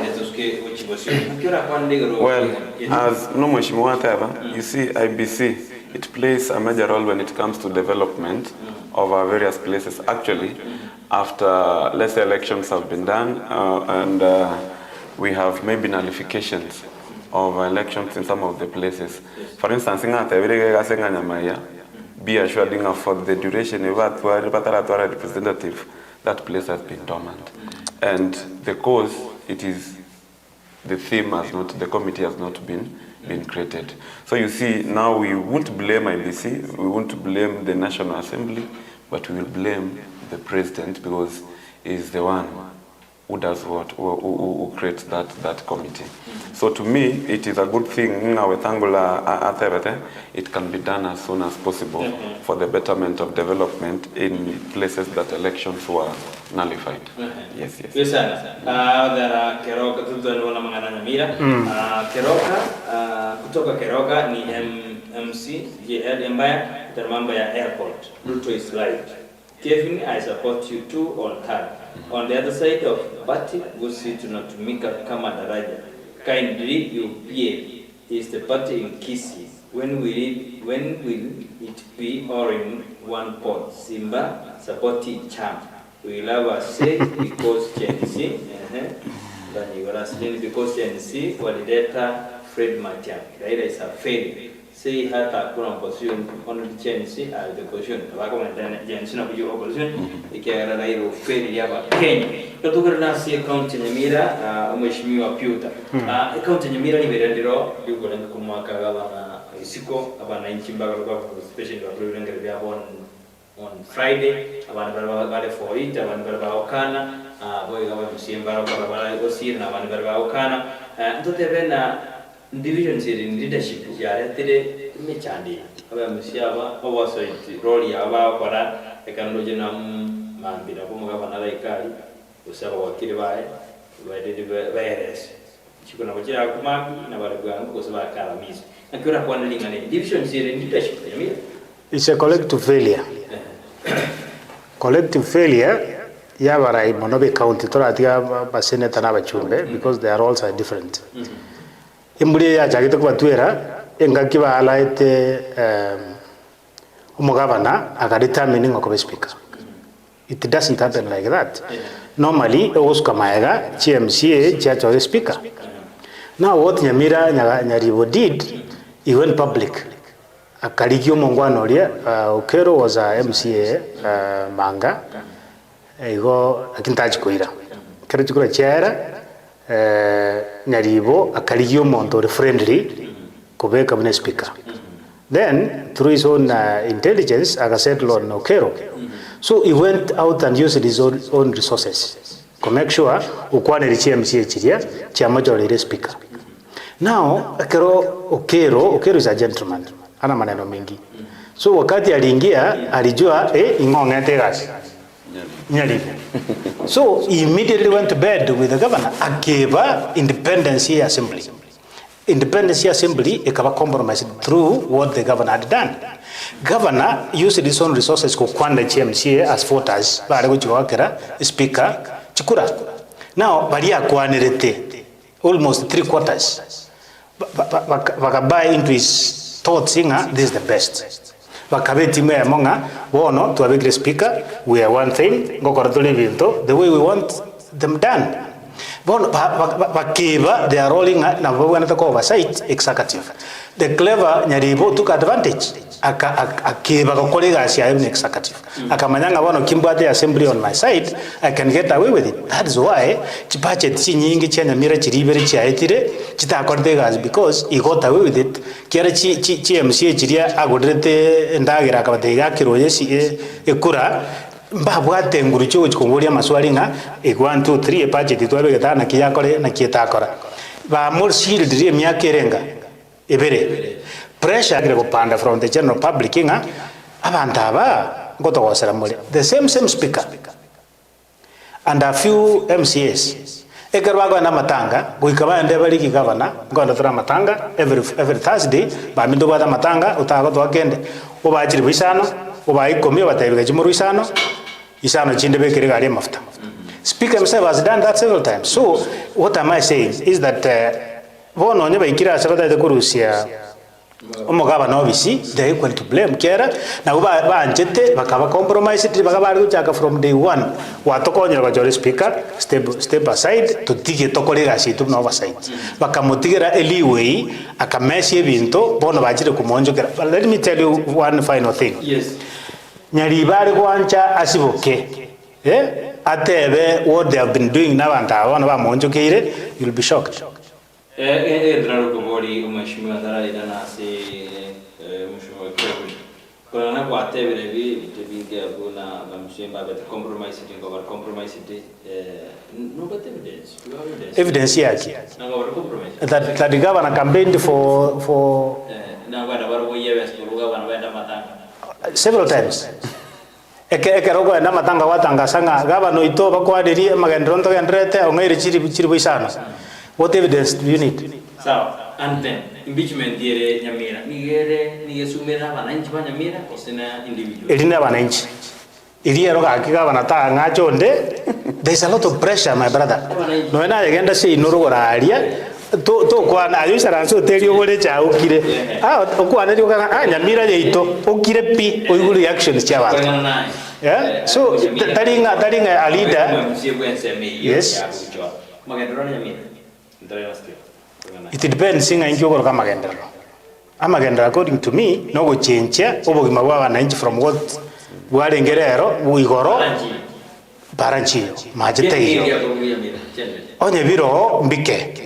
Speaker 8: ndetuske uchibosio kura kwa ndigero.
Speaker 9: Well, as no mheshimiwa Teva, you see IBC it plays a major role when it comes to development of our various places. Actually, after let's say elections have been done and we have maybe nullifications of elections in some of the places. For instance, be assured for the duration of representative, that place has been dormant. And the cause, it is the theme has not, the committee has not been created. So you see, now we won't blame IBC, we won't blame the National Assembly, but we will blame the president because he's the one who does what, who creates that committee. So to me, it is a good thing, it can be done as soon as possible for the betterment of development in places that elections were nullified. Yes.
Speaker 8: Yes, sir. Keroka tunaona mangana nyamira. Keroka kutoka Keroka ni MC JL ambaye mambo ya airport. Ruto is right. Kevin, I support you too on time. On the other side of Bati, Gusi tunatumika kama daraja. Kindly you PA is the party in Kisii. When will it be all in one pot? Simba supporting champ. We love our say because Chenisi, then you are saying because Chenisi walileta Fred Matiang. That is a failure. Say hata kuna opposition on the Chenisi as the opposition. Wako mwendana Chenisi na kuju opposition. Ikiagara na hilo failure ya Kenya. Kutoka na si account Nyamira, mheshimiwa Piuta. Account Nyamira ni berendero yuko lenga kumwaka gaba na isiko abana inchi mbaga kwa special wa kulenga bya on Friday, abantu bali for it, abantu bali baokana, boy gaba msimba bali osir na abantu bali baokana. Ndote bena division ziri leadership ya tire mechandi. Aba msiaba obaso it role ya aba kwara ekanoje na mambira ko mugaba na laikali usaba wakiri bae baede baeres. Chiko na bajira kumaki na bali bwangu ko saba kala mizi. Nakira kwa nalingane division ziri leadership ya mimi.
Speaker 4: It's a collective failure. Collective failure yabarai Monobe County toratia baseneta na bachumbe because their roles are different. Imbuli ya chagito kwa tuera engaki baala ete umugavana akadetermine ngokobe speaker. It doesn't happen like that. Normally osko maega CMCA chacho speaker. Now what Nyamira Nyaribo did, he went public. Akaligio mongwano lia Okero was a MCA manga ego akintaji koira kero chikura chaira Nyaribo akaligio monto friendly kubeka mne speaker. Then through his own intelligence akasettle on Okero, so he went out and used his own resources to make sure ukwane lichi MCA chiria chama jole speaker. Now Okero is a gentleman, ana maneno mingi. So wakati aliingia alijua ingongete gasi Nyalibo. So he immediately went to bed with the governor, gave independence assembly. Independence Assembly ikaba compromised through what the governor had done. Governor used his own resources ko kwanda CMCA as voters bari guchwakira speaker chikura. Now bari akwanirete almost 3/4 buy into his thoughts inga this is the best. Bakabeti me amonga wono to a big speaker we are one thing ngokoratuli binto the way we want them done. Bakeba they are rolling na bwana to oversight executive. The clever Nyaribo took advantage akeba kokolega as an executive. Akamanyanga wano kimbate assembly on my side, I can get away with it. That is why chipache nyingi chanya mira chiribere chiaitire chita akordegas because he got away with it. Kiara chi MCA chiria agodrete ndagira akabatega kiroyesi ekura mbabwate ngurucho chikongoria maswali nga 1 2 3 epache titwabe getana kiyakore na kietakora ba more shield rie miakerenga ebere pressure agre kupanda from the general public nga abantu aba ngotogosera muri the same speaker and a few MCAs ekerwago na matanga goikaba ende bali governor ngondo tora matanga every Thursday ba mindo bada matanga utago twakende obajiri bisano obaikomi batayibega chimuru isano chinde bekere gari mafuta. Speaker himself has done that several times. So what am I saying is that bono nyeba ikira sabata de kurusia omugaba no bisi they equal to blame kera na ba anjete bakaba compromise it bakaba ruchaka from day one watokonyera bajore speaker step aside to tige tokolega situ no oversight bakamutigera eliway akamesi ebinto bono bajire kumonjokera. Let me tell you one final thing.
Speaker 8: Yes.
Speaker 4: Nyaribare kwancha asiboke atebe what they have been doing n'abantu abana bamonjokeire you'll be shocked.
Speaker 8: Draro kubori umashimwa daraida nasi umashimwa kwebu kuna kwa atebere bi bitebinge abuna bamshimba bet compromise it over compromise it no but
Speaker 4: evidence yake that the governor campaigned for
Speaker 8: na bana baro yeves kuruga bana benda matanga
Speaker 4: several times. Ekerogo enda matanga watangasanga gavano ito bakwadirie magendronto gendrete ongaire chiri boisana. What evidence do you need?
Speaker 8: So, and then impeachment dire Nyamira nige sumera bananchi ba Nyamira osina individual.
Speaker 4: Elina bananchi. Iria roga akiga banata ngachonde. There's a lot of pressure my brother. No ena agenda sei norogora aria. To kwa ayusa ranso terio wole cha ukire okwa na dioka Nyamira yeito ukire pi oiguru reactions cha watu. Yeah, so taringa a leader. Yes, it depends singa ingiogoro kama gendero amagendero according to me no go change obogima bwa bananchi from what bwarengerero buigoro baranchi majete onye biro mbike.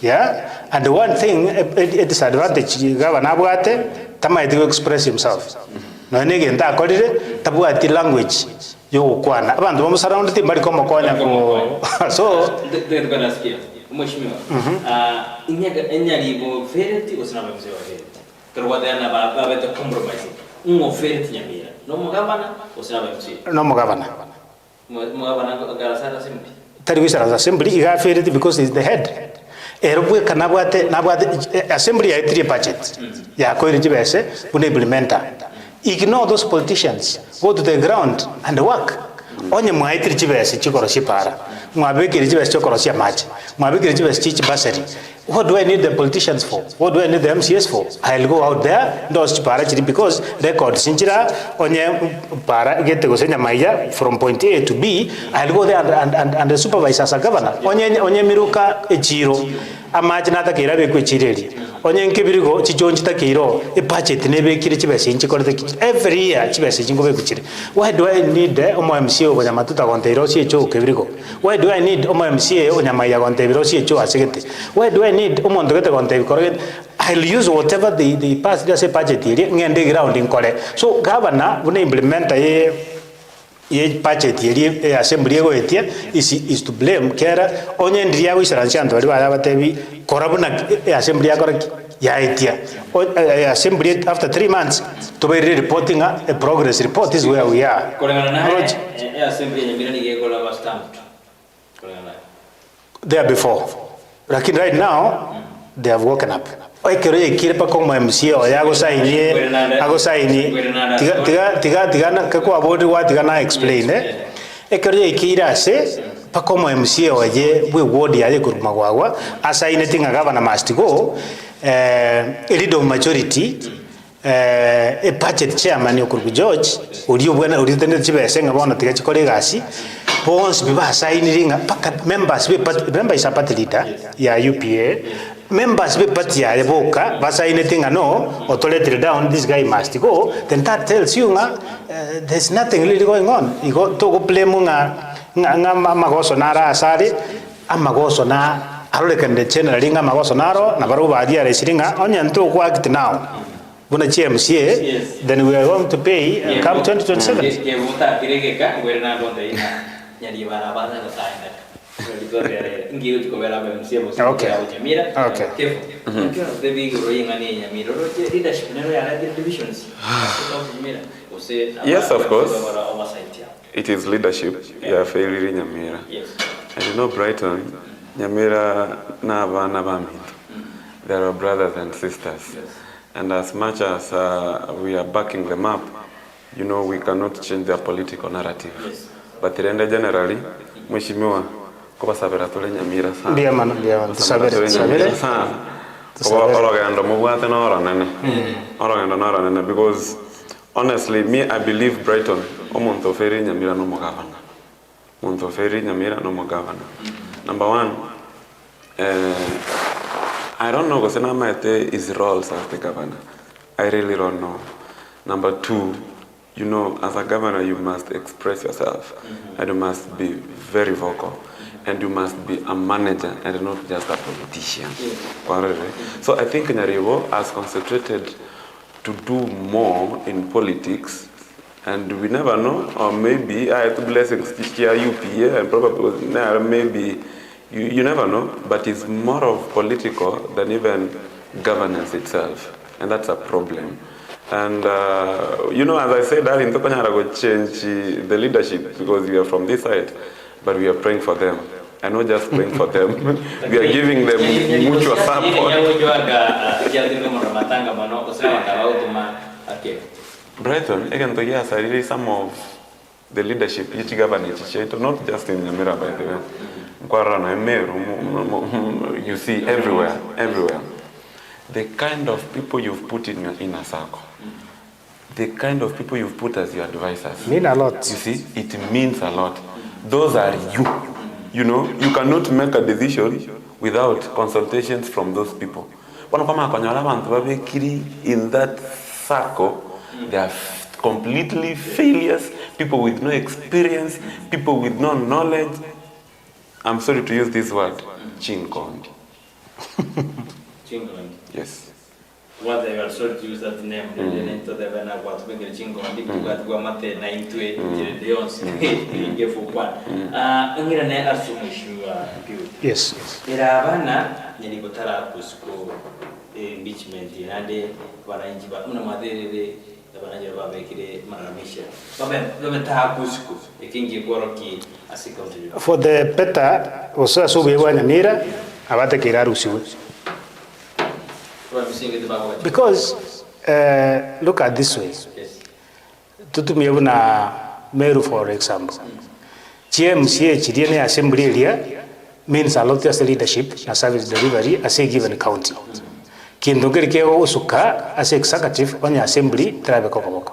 Speaker 4: Yeah, and the one thing a disadvantage governor bwate tama to express himself no negenda akorire tabwati language yo kwana abantu bamusaraundi timbali komo konya ko so
Speaker 8: the ganaskia umeshimiwa inyalibo fereti osina bamse wa fereti kerwadana baba beta compromise fereti Nyamira no mugabana osina bamse
Speaker 4: no mugabana
Speaker 8: garasara simbi
Speaker 4: tari wisara assembly iga fereti because he is the head erobwe kanabwate assembly ya 3 budget ya ko irijibese bune implementa. Ignore those politicians, go to the ground and work. Onye mwaitiri chibese chikoroshi para mwabekiri chibese chikoroshi maji mwabekiri chibese chichi basari. What do I need the politicians for? What do I need the MCS for? I'll go out there those chipara chiri because record sinchira onye para get go senya maya from point A to B. I'll go there and the supervisor as a governor onye miruka echiro amaji nata kira be kwechireri onye nkebirigo chichonji takiro e budget nebekire chibese nchikorete every year chibese chingobe kuchire. Why do I need omo MCA obanyamatuta konteiro si echo kebirigo? Why do I need omo MCA onyamaya konteiro si echo asegete? Why do I need omo ndogete konteiro korogete? I'll use whatever the past just budget iri ngende ground inkore. So governor bune implementa ye budget iri assembly ego etia is to blame kera onye ndiria wisaranshanto bali batebi korabuna assembly yakora ya etia assembly after 3 months to be reporting a progress report is where we are.
Speaker 8: Assembly Nyamira ni geko la there
Speaker 4: before. Lakini right now they have woken up. Oikero ikire pa como MCA o yago saini tiga na kwa bodi wa tiga na explain Ekorio ikire ase pa como MCA o ye we ward ya ye kuruma gwagwa asaine tinga governor must go leader of majority a budget chairman yokurgu George uriyo bwana uritende chibese ngabona tiga chikore gasi bonse biba assigning paka members is a party leader ya UPA members be party ya boka basigning no or to let it down this guy must go then that tells you there's nothing really going on you go to go play nga magoso nara asari amagoso na arole kende general nga magoso naro na baru badia resiringa onya nto kwa act now buna CMCA then we are going to pay come 2027 Okay.
Speaker 9: Yes, of course. It is leadership. Yeah, fairly Nyamira.
Speaker 8: Yes.
Speaker 9: And you know Brighton, Nyamira na there are brothers and sisters.
Speaker 8: Yes.
Speaker 9: And as much as we are backing them up, you know, we cannot change their political narrative.
Speaker 8: Yes.
Speaker 9: But generally, Mheshimiwa kwa sabera tole Nyamira sana.
Speaker 4: Ndio maana sabera
Speaker 9: sana. Kwa orogendo mubwate na oranene. Orogendo na oranene because honestly me I believe Brighton omuntu oferi Nyamira no mugavana. Omuntu oferi Nyamira no mugavana. Number one, I don't know because Namate is roles as the governor. I really don't know. Number two, you know, as a governor, you must express yourself, and you must be very vocal, and you must be a manager and not just a politician. So I think Nyaribo has concentrated to do more in politics, and we never know, or maybe I have to blessings to UPA, and probably maybe. You never know, but it's more of political than even governance itself, and that's a problem. And you know, as I said, I think will change the leadership because we are from this side, but we are praying for them. And not just praying for them, we are giving them mutual support. Brighton, again, yes, I really some of the leadership, each governance, not just in Nyamira, by the way. You see everywhere. The kind of people you've put in your inner circle, the kind of people you've put as your advisors,
Speaker 4: mean a lot.
Speaker 9: You see, it means a lot. Those are you. You know, you cannot make a decision without consultations from those people. In that circle, they are completely failures, people with no experience, people with no knowledge. I'm sorry to use this word, Chinkondi.
Speaker 8: Chinkondi.
Speaker 9: Yes.
Speaker 8: What they were sorry to use that name, then to the Vena was bigger Chinkondi, to get Guamate 928, Leons, give for one. I'm going to ask you,
Speaker 4: yes.
Speaker 8: Iravana, Yenigotara Cusco, impeachment, Yanade, Varanjiba, Unamadere.
Speaker 4: For the better, also so we want Nyamira, about the Kirarusu. Because look at this way. Tutumiuna Meru, for example. GMCA Chidiane Assembly area means a lot of leadership and service delivery as a given county. Kindogere Osuka as executive on the assembly, tribe Kokoboko.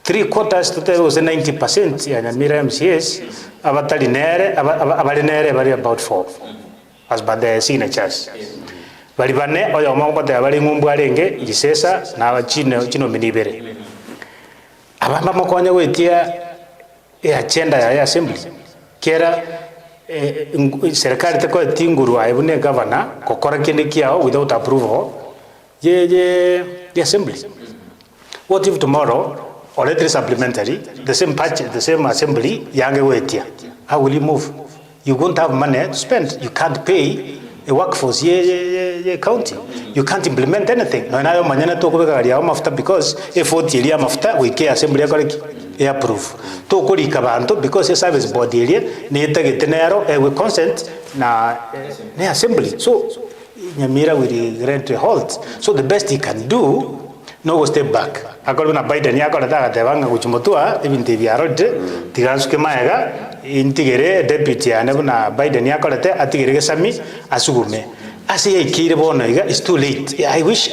Speaker 4: 3/4 to tell was 90%, and Mira MCS, about about 4, as by the signatures. Baribane, or your mom, but they are very mumbarenge, Gisesa, now Chino Minibere. Abama Mokonya with here, a agenda assembly. Kera, Serkari Tako Tinguru, I wouldn't governor, Kokorakini Kiao without approval. The assembly. What if tomorrow, or later supplementary, the same patch, the same assembly, younger way here? How will you move? You won't have money to spend. You can't pay a workforce county. You can't implement anything. No, now manana talk after because a 40 year after we care assembly approve. Talk because a service body area, need to get narrow with consent na assembly. So Nyamira will regret a halt. So the best he can do, no go step back. According to Biden, yakora daga tebanga kuchimotua, even the viarode, tigansuke maega, intigere deputy na Biden yakora te atigere sami asugume. Asi ikire bono iga it's too late. I wish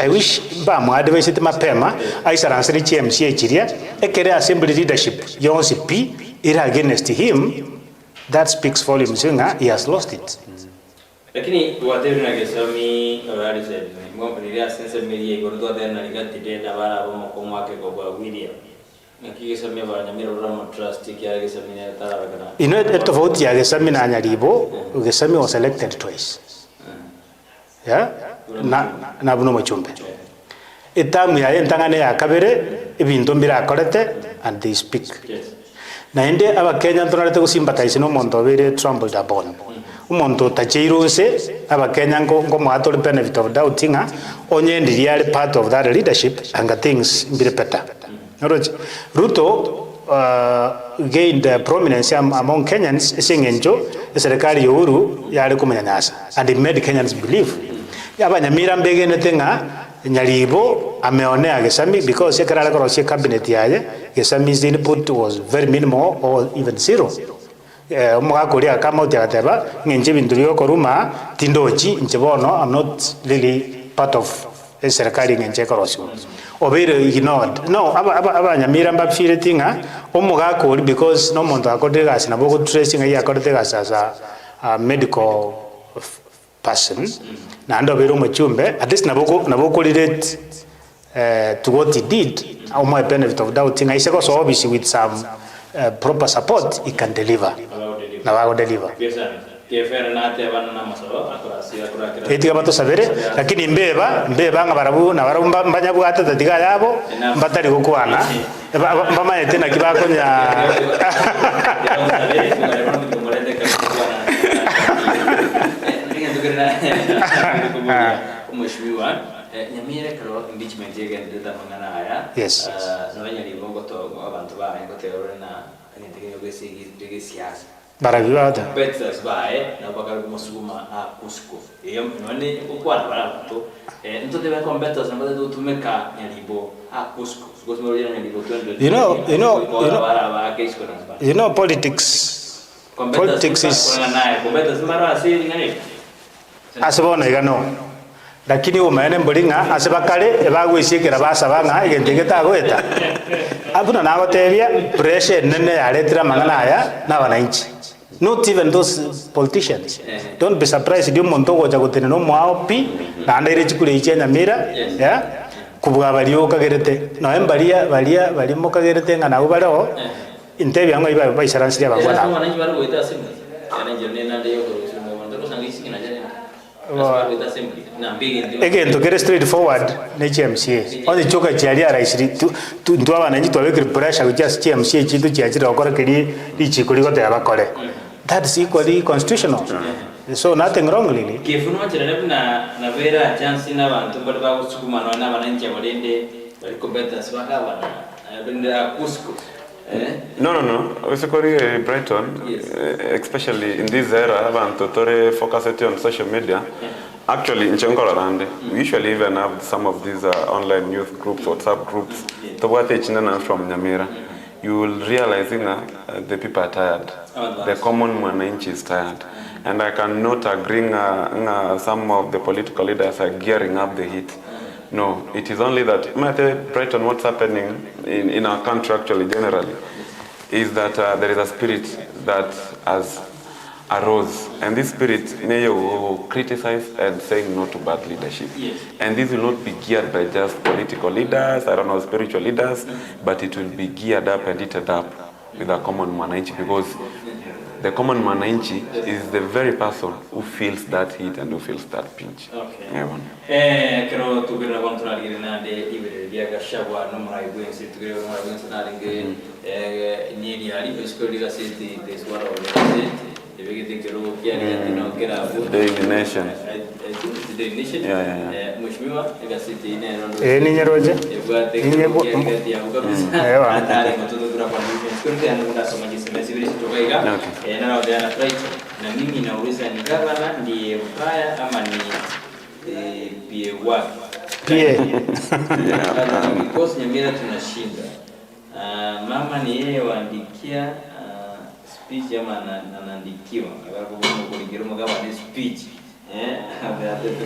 Speaker 4: ba mo advice it mapema aisa ransri CMC chiria ekere assembly leadership yonsi p ira against him. That speaks volumes. He has lost it.
Speaker 8: Lakini wateri na gesami already said mo nilia sense media igordo tena ligati tena bara bomo komwake kwa William nakigesa ba Nyamira Rama Trust ya gesami na tara kana
Speaker 4: tofauti ya gesami na Nyaribo. Gesami was elected twice. Yeah, na buno machumbe etamu ya entangane ya kabere ibintu mbira korete and they speak. Na ende aba Kenya ntorate kusympathize no muntu bere trampled upon umuntu tachironse aba Kenya ngo mwato benefit of doubt nga onye ndiye part of that leadership and things mbire peta. Ruto gained prominence among Kenyans singenjo serikali Uhuru yale kumanyanyasa and it made Kenyans believe yaba Nyamira mbegene tenga Nyaribo ameonea Gesami because yekarala korosie cabinet yaye Gesami's input was very minimal or even zero. Omuga koria kama utiateba ngenje bintu byo koruma tindochi nchebono I'm not really part of serikali ngenje korosio obere ignored. No aba Nyamira mbafire tinga omuga kori because no muntu akodega sina boko tracing ya akodega as a medical person na ando bero machumbe at least naboko relate to what he did or my benefit of doubting I say so obviously with some proper support he can deliver na wago deliver etiga bato sabere lakini mbeba nga barabu na barabu mbanya bwata tatiga yabo mbatari gukwana mbamanye tena kibako nya
Speaker 8: Mheshimiwa Nyamira karo impeachment yake ndio mangana haya.
Speaker 4: Yes.
Speaker 8: Na wenye ni bongo to abantu ba ngo teore na nitege gwesi gige siasa.
Speaker 4: Barabiwa ata.
Speaker 8: Betas bae na bakari musuma kusku. Iyo none ukwana barato. Nto debe combetas na bado tumeka nyalibo kusku. Because mo yana nyalibo 200.
Speaker 4: You know politics. Politics is
Speaker 8: combetas mara asili ngani.
Speaker 4: Asabona igano. Lakini umene mbulinga asabakale ebagwishikira basabanga igentegeta gweta. Abuna nago tebia pressure nene yaletira mangana aya na wananchi. Not even those politicians. Don't be surprised dio muntu goja gutene no mwao pi na ndaire chikure iche Nyamira ya kubwa baliyo kagerete no embalia bali mo kagerete ngana ubalo intebi yango iba baisharansiria bagwana.
Speaker 8: Wananchi bari goita simu. Yana jone na ndio ko ndo sangisi kina jana.
Speaker 4: Again, to get straight forward, HMCA. Only choka chialia raisiri tu wananchi tuweke pressure with just HMCA chitu chiachira okora kiri ichikuri kote abakore. That's equally constitutional. So nothing wrong really.
Speaker 8: Kifuno chirele na vera chance na bantu bali bagusukuma na wananchi abalende bali kubeta sibaka bana. Benda kusku.
Speaker 9: No. Basically, Brighton, especially in this era, abantu tore focus on social media. Actually, in Chongolarande, we usually even have some of these online news groups, WhatsApp groups. The what from Nyamira, you will realize the people are tired. The common mwananchi is tired. And I cannot agree some of the political leaders are gearing up the heat. No, it is only that, Brighton, what's happening in our country actually generally, is that there is a spirit that has arose. And this spirit will criticize and saying no to bad leadership.
Speaker 8: Yes.
Speaker 9: And this will not be geared by just political leaders, spiritual leaders, but it will be geared up and heated up with a common mwananchi, because the common mwananchi is the very person who feels that heat and who feels that pinch.
Speaker 8: Okay. Kero tugera kontona ligina de ibere biaga shabwa no mara igwense tugera no mara igwense na linge nyeri ali pesko liga senti de swara o senti de begete kero kiani tino kera
Speaker 9: the nation.
Speaker 8: The nation. Mheshimiwa ega senti ine rondo.
Speaker 4: Ni nyeroje.
Speaker 8: Ni ngati ya kabisa. Atari mtoto dura kwa nini. Sikuru ya nunda soma jisema sibiri sitokaiga. Na ndio ana right. Na mimi nauliza ni gavana ndiye mbaya ama ni PA1. Because Nyamira tunashinda. Mama ni yeye waandikia speech ama anaandikiwa. Kwa hivyo kuligiro mgaba ni speech.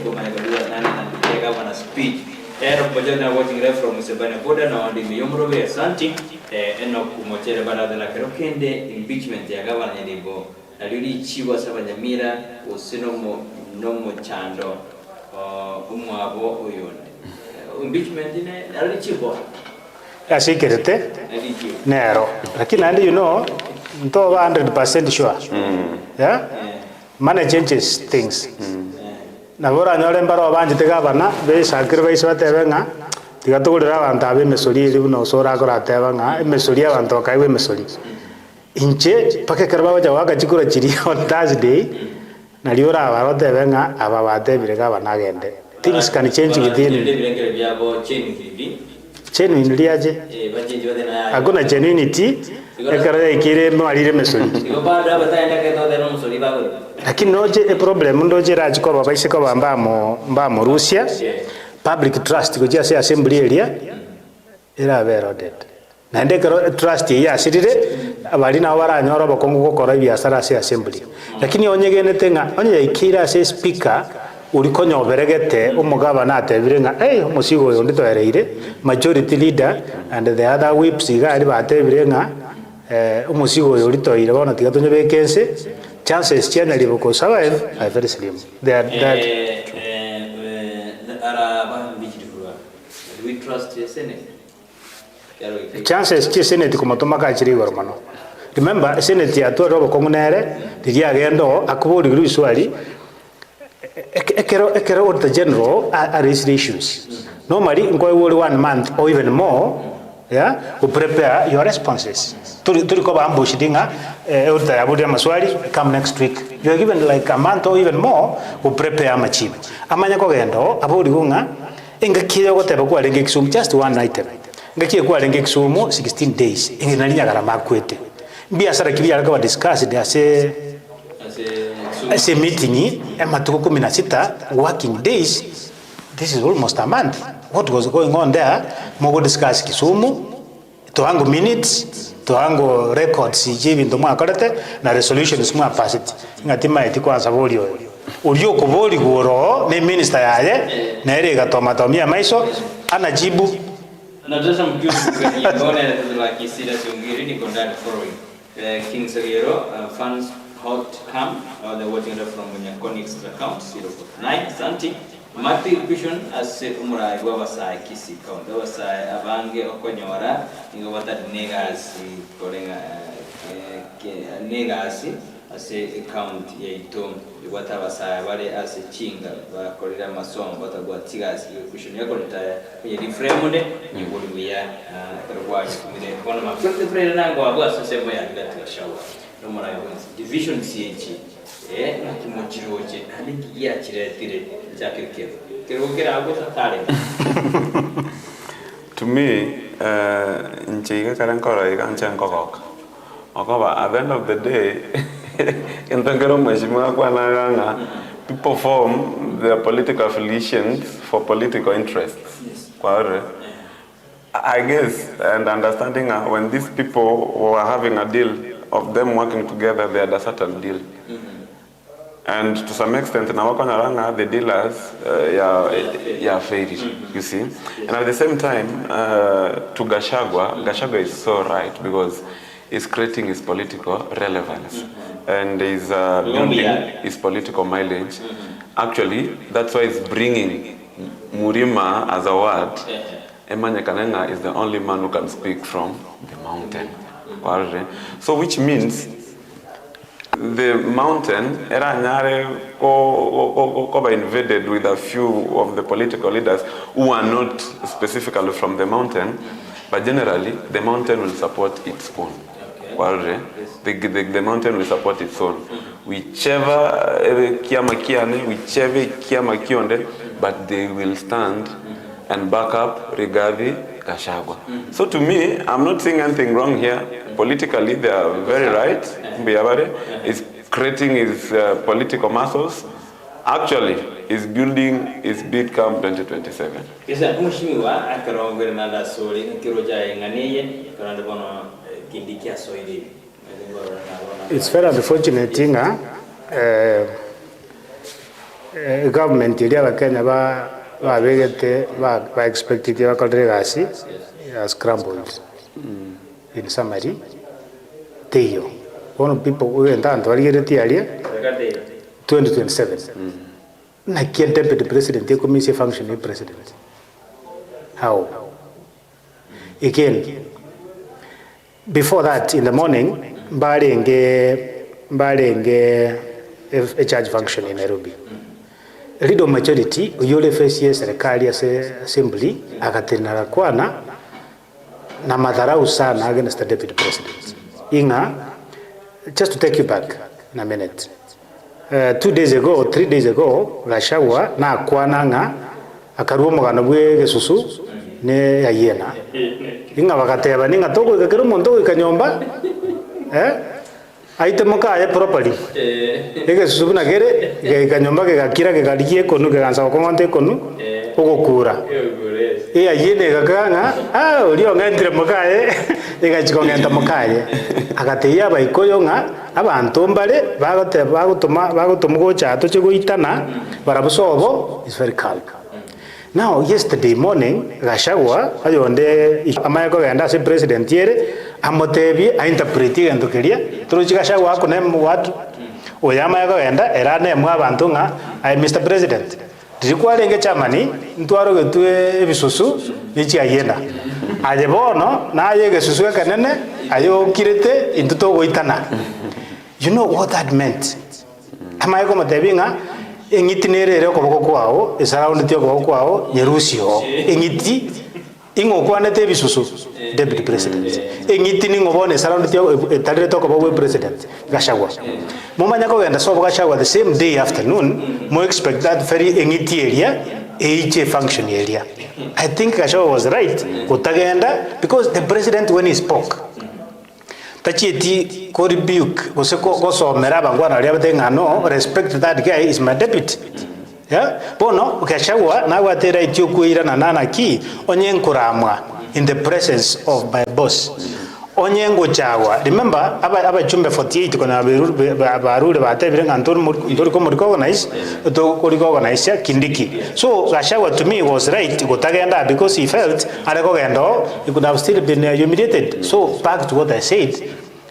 Speaker 8: Kwa maana nani anaandikia kama na speech. Mmoja na watching live from Sebana Boda na wandi miyomrobe asanti. Eno kumochele bana de la kerokende impeachment ya gavana Nyalibo. Nalili chiwa saba Nyamira usino nomo chando umwabo uyone. Impeachment ne nalili chiwa.
Speaker 4: Asikirete nero lakini and you know nto 100% sure yeah money changes things na bora nyore mbaro banje tegabana be sacrifice batebenga tigatugurira abantu abe mesori ri no sora kora tebenga mesori abantu kaiwe mesori inche pake karba baja waka chikura chiri on Thursday na liora abaro tebenga aba batebire gabana gende things can change within genuinely aje hakuna genuinity ekara ikire marire mesori lakini noje a problem ndoje raji ko babaise ko mbamo Russia public trust ko jase assembly area era eroded na ndekero trust ya sirire abali na baranyoro bakongo gukora biasara se assembly lakini onyegene tenga onye ikira se speaker ulikonyo beregete umugaba natebirenga umusigo yo nditoereire majority leader and the other whips igari batebirenga umusigo yo litoire bona tigatonye bekense chances chana libo ko survive are very slim that
Speaker 8: we trust the Senate
Speaker 4: chances che Senate kumotoma ka chiri gormano remember Senate ya to robo komunere diria gendo akuburi gru swali ekero the general are raised issues normally in 1 month or even more yeah to prepare your responses to ko ambush dinga urta yabudia maswali come next week you are given like a month or even more to prepare machibu amanya ko gendo aburi gunga ingakire goteba kwa renge kisum just one item ngakire kwa renge kisumu 16 days inginalinya garama kwete biashara kibya alikuwa discuss as a meeting matuko 16 working days. This is almost a month. What was going on there? Mogo discuss Kisumu, toango minutes, toango records jibi ndo mwakorete na resolutions mwa pass it. Ngatima eti kwanza boli oyo. Ulio kuboli goro ni minister yaye na ile gatomatomia maiso anajibu
Speaker 8: na just some good ngone la kisira siongiri ni kondani following King Sagero funds hot cam the watching from Nyakoni account 0.9 santi Mati Vision as umra igwa sai kisi count wasai abange okonyora ingo wata negas korenga negasi as account ya itom wata wasai wale as chinga bakorera masomo batagwa tigasi vision yako nitaya kwenye reframe ni boliwia karwa kumire kona mafuta frere nango abwa sosemo ya ngati shawa umra igwa division CH na kimochiroje alingi ya chiretire jakirikero kirogera agota tare
Speaker 9: to me nchiga karankora ikancha ngokok okoba at the end of the day intangero mheshimiwa kwa nanga people form their political affiliations for political interests kwa I guess and understanding when these people were having a deal of them working together they had a certain deal. And to some extent, the dealers failed, you see. And at the same time, to Gachagua is so right because he's creating his political relevance and he's building his political mileage. Actually, that's why he's bringing Murima as a word. Emmanuel Kanenga is the only man who can speak from the mountain. So which means the mountain era nyare ko invaded with a few of the political leaders who are not specifically from the mountain, but generally the mountain will support its own. The mountain will support its own. Whichever kiama kionde, but they will stand and back up Rigathi Gachagua. So to me, I'm not seeing anything wrong here. Politically, they are very right. Is creating his political muscles. Actually, is building its bid come 2027.
Speaker 8: Kisa mheshimiwa akarongo na nda sori kiroja enganie kana bono kindikia soili.
Speaker 4: It's very unfortunate inga government ya Kenya ba begete ba expected ya kalregasi scrambled. In summary, Teyo. One of people who went down to 2027. Na kiel deputy president, the committee functioning president. How? Again, before that, in the morning, Barenge a charge function in Nairobi. Leader majority, yule face serikali ya assembly, akatenara kwana na madharau sana against the deputy president. Inga, just to take you back in a minute. 2 days ago, 3 days ago, Gachagua na kwana nga akaruo mugano bwe gesusu ne yayena. Inga bakateba ninga toko ikakero mondo ikanyomba. Aite muka properly. Gesusu na gere ikanyomba ke gakira ke galiye konu ke gansa komonte konu ogokura. Yayene gakanga uriyo ngentire mukaye igachikongenta mukaye agateya baikoyo nga abantu mbale bagutuma gocha to chiguitana barabusobo is very calm. Now yesterday morning Gachagua ayonde amayako genda se president yere amotebi a interpret ento keria turu Gachagua akunem watu oyama yako genda erane mwa abantu nga Mr President dirikwarenge chamani ntwaro getwe ebisusu nichi ayenda aje bono na yege susu kanene ayo kirete intuto goitana. You know what that meant? Amayeko matebinga engiti nerere okoboko kwao esaraund tyo okoboko kwao nyerusio engiti ingokwanete ebisusu deputy president engiti ningobone esaraund tyo etarire to okoboko president Gachagua mumanya ko genda so Gachagua the same day afternoon mo expect that very engiti area each function area. I think Gachagua was right kutagenda because the president when he spoke tachieti ko rebuke go so meraba ngwana ria batenga no respect that guy is my deputy. Yeah, bono Gachagua na watera itiokuira na nana ki onyenkuramwa in the presence of my boss onyengo chagwa. Remember aba chumbe 48 kona barure batebire ngantoro ko muri organize to organize Kindiki. So Gachagua to me was right gutagenda because he felt aregogendo he could have still been humiliated. So back to what I said,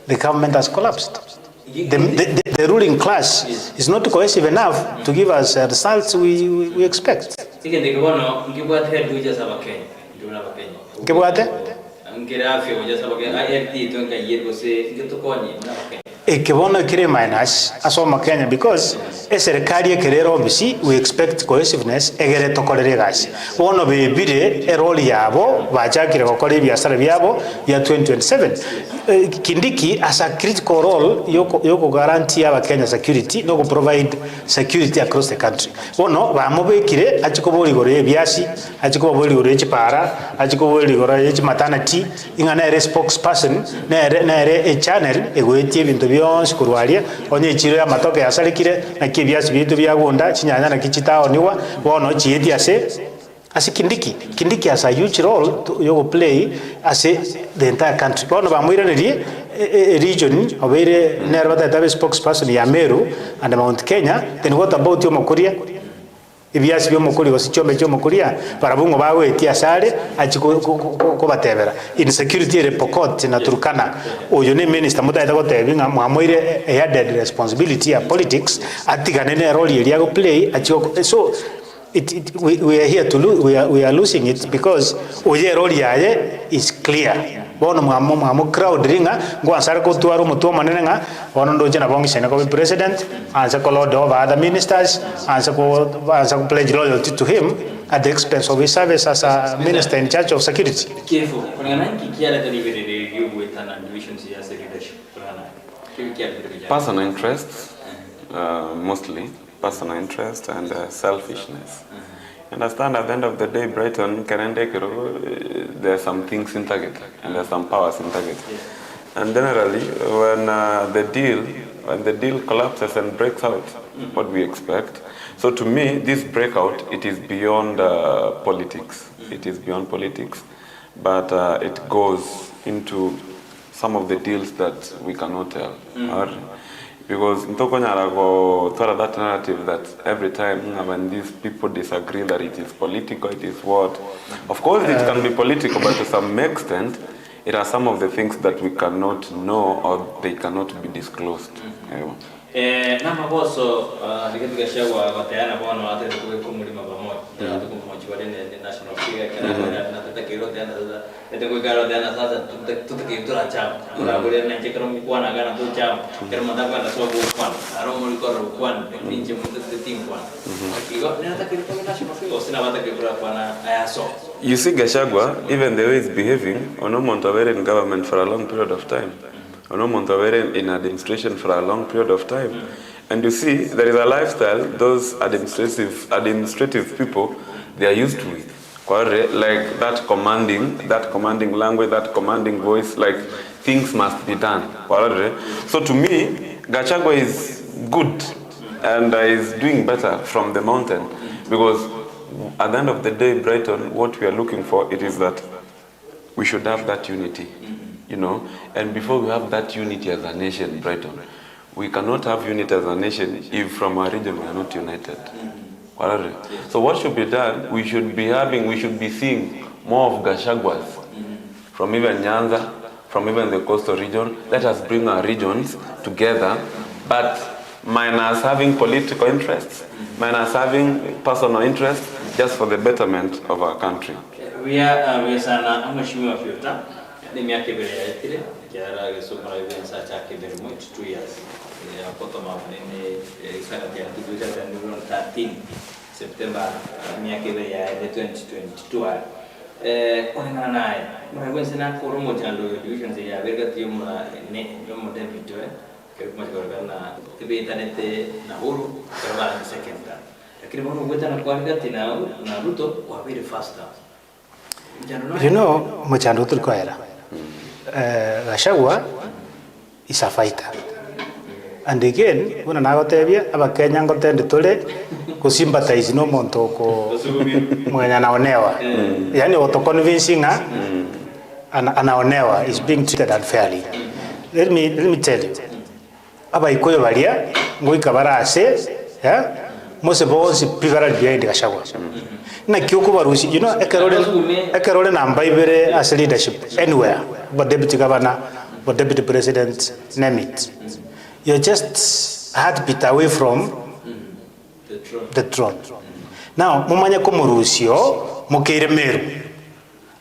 Speaker 4: the government has collapsed. The ruling class is not cohesive enough to give us results we expect. Ekibono kire minus asoma Kenya because serikali ekerero bisi we expect cohesiveness egere tokorere gasi bono bebire eroli yabo bachakire gukora ibiasara byabo ya 2027. Kindiki as a critical role yoko guarantee aba Kenya security no go provide security across the country. Bono bamubekire achikobori gore ebiasi achikobori gore echipara achikobori gore echimaternity ingana ere spokesperson na ere a channel egoetie bintu byonse kurwaria onye chiro ya matoke yasalikire na kibyasi bitu byagunda chinyanya na kichitao niwa bono chieti ase Kindiki has a huge role to play as the entire country. Bono bamwire region obere nervata tabe spokesperson ya Meru and Mount Kenya. Then what about Makori? Ibiasi byo Makori wasichombe cyo Makori barabungo bawe tiasare achiko ko batebera insecurity report na Turkana oyo ne minister mudaita gotebinga mwamwire had responsibility ya politics atiganene role iri go play achiko. So we are here to we are losing it because oye role yaye is clear. Bono mwamu crowd ringa ngwansara ko tuaro muto manene nga bono ndoje na bongi sena ko president ansa ko lord of other ministers ansa ko pledge loyalty to him at the expense of his service as a minister in charge of security.
Speaker 8: Kifo kulingana kikiala delivery wetana divisions ya leadership kulingana
Speaker 9: personal interests mostly personal interest and selfishness. Understand at the end of the day, Brighton, there are some things in target and there are some powers in target. And generally, when the deal when the deal collapses and breaks out, what we expect. So to me, this breakout, it is beyond politics. It is beyond politics, but it goes into some of the deals that we cannot tell. Because that narrative that every time when these people disagree that it is political, it is what? Of course it can be political, but to some extent, it are some of the things that we cannot know or they cannot be disclosed.
Speaker 8: Nama boso nikitugashawa watayana bwana watete kumulima pamoja ndio tukummochwa ni national figure kana tutakiro tena sasa ndio kugalo tena sasa tutakitura chama tunabule na chekero mkwana kana tu chama kero madaka na sogo kwana aro mulikoro kwana pinje mutete timbwa kigo nata kirito national figure sina watakira kwana ayaso.
Speaker 9: You see Gachagua, even the way he's behaving, Onomontavere in government for a long period of time. Onomontavere in administration for a long period of time. And you see, there is a lifestyle those administrative people, they are used to it. Like that commanding language, that commanding voice, like things must be done. So to me, Gachagua is good and is doing better from the mountain, because at the end of the day, Brighton, what we are looking for, it is that we should have that unity, you know. And before we have that unity as a nation, Brighton, we cannot have unity as a nation if from our region we are not united. So what should be done? We should be seeing more of Gachaguas from even Nyanza, from even the coastal region. Let us bring our regions together, but minus having political interests, minus having personal interests, just for the betterment of our country.
Speaker 8: We are sana amashimiwa filter ni miaka ibere ya tire kiara gesoma events acha very much 2 years ya bottom up ni isaka ya 2013 September miaka ibere ya 2022 kulingana naye mwanzo na koromo jando divisions ya berga timu ne ndomo David kwa na tibi internet na huru kwa second. Lakini mbona ungeta na kuarigati na Ruto kwa very faster.
Speaker 4: You know, mchando tulikuwa era. Gachagua is a fighter. And again, when nagotebia abakenya ngotende tole kusympathize no muntu ko mwenye anaonewa. Yani auto convincing anaonewa is being treated unfairly. Let me tell you. Abaikoyo balia ngoika barase, yeah? Mose bonsi pivara behind Gachagua. Na kioko barusi, you know, ekerole na mbaibere as leadership anywhere, but deputy governor, but deputy president, name it. You're just heartbeat away from the throne. Now, mumanya ko murusio mukeire meru.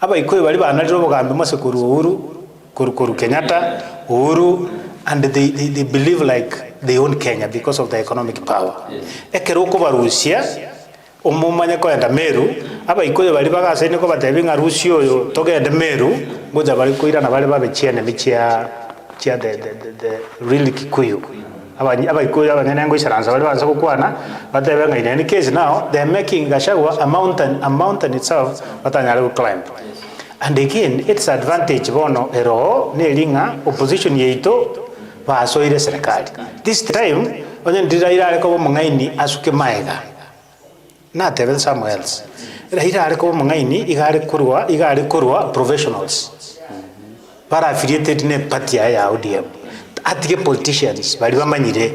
Speaker 4: Abaikoyo bali banaliro bogambe mose kuru Kenyatta, Uhuru, and they believe like they own Kenya because of the economic power. Ekeroko barusia omumanya ko enda Meru abaikoyo bali bagasene ko batebinga rusio yo togende Meru ngoja bali koira na bali babechiane michia the really Kikuyu abaikoyo abanengo isaranza bali banza kukwana batebenga in any case. Now they are making Gachagua a mountain itself batanyala to climb. And again, it's advantage bono ero nelinga opposition yeito basoire serikali. This time onye ndiraira ariko mungaini asuke maega na tebel somewhere else. Ira ariko mungaini igare kurwa professionals para affiliated ne party ya ODM atige politicians bali bamanyire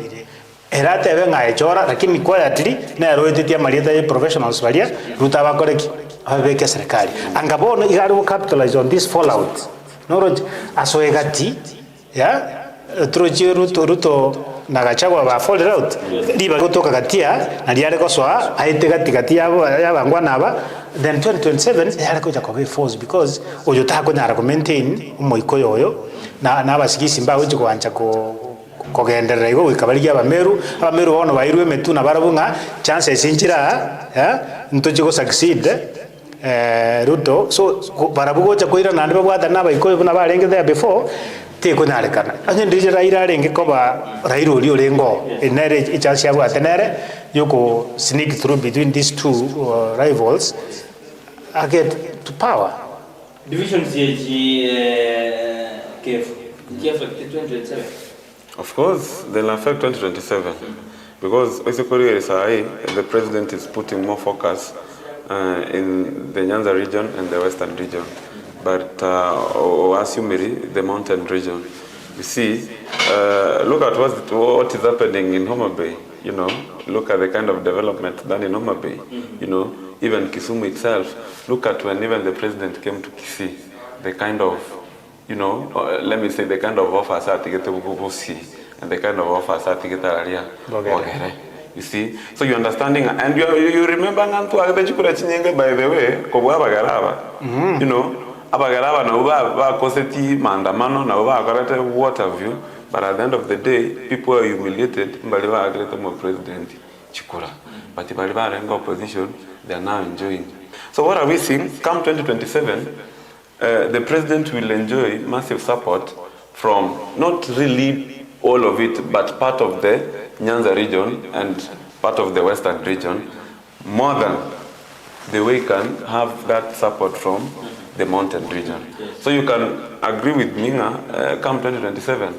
Speaker 4: era tebe ngaye chora lakini quietly na roetetia marieta ya professionals balia ruta bakoreki abeke serikali angabono igare wo capitalize on this fallout noro asoegati ya troje ruto na Gachagua ba fall out liba kutoka katia na liare koswa aite katikati ya bangwa naba then 2027 yale koja kwa force because ojo ta ko nyara ko maintain umoiko yoyo na abasigisi mba uji kwanja ko genderera igo ikabali abameru bono bairwe metu na barabunga chances injira ya ntoje go succeed Ruto so barabugoja koira na ndaba bwata na baiko buna barenge there before te ko narekana anye ndije raira renge ko ba rairo oli olengo enere chance ya bwata nere yoko sneak through between these two rivals get to power.
Speaker 8: Division CG KF 2027
Speaker 9: Of course, they'll affect 2027 because basically the president is putting more focus in the Nyanza region and the western region, but assuming the mountain region. You see, look at what is happening in Homa Bay. You know, look at the kind of development done in Homa Bay. You know, even Kisumu itself. Look at when even the president came to Kisii, the kind of, you know, let me say the kind of offers that to get to see, and the kind of offers that to get to you see, so you understanding, and you remember by the way, you know. Abagaraba na uba koseti maandamano na uba akarete what have you, but at the end of the day people are humiliated mbaliba agrete mo president Chikura, but mbaliba rengo opposition, they are now enjoying. So what are we seeing? Come 2027, the president will enjoy massive support from not really all of it, but part of the Nyanza region and part of the western region, more than the way can have that support from the mountain region. So you can agree with me, come 2027,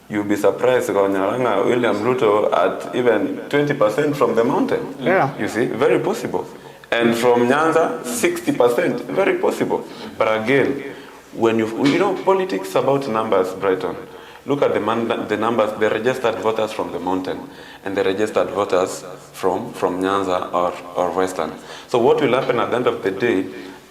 Speaker 9: you'll be surprised William Ruto at even 20% from the mountain.
Speaker 4: Yeah.
Speaker 9: You see, very possible. And from Nyanza, 60%, very possible. But again, when you know, politics about numbers, Brighton. Look at the numbers, the registered voters from the mountain and the registered voters from Nyanza or Western. So what will happen at the end of the day,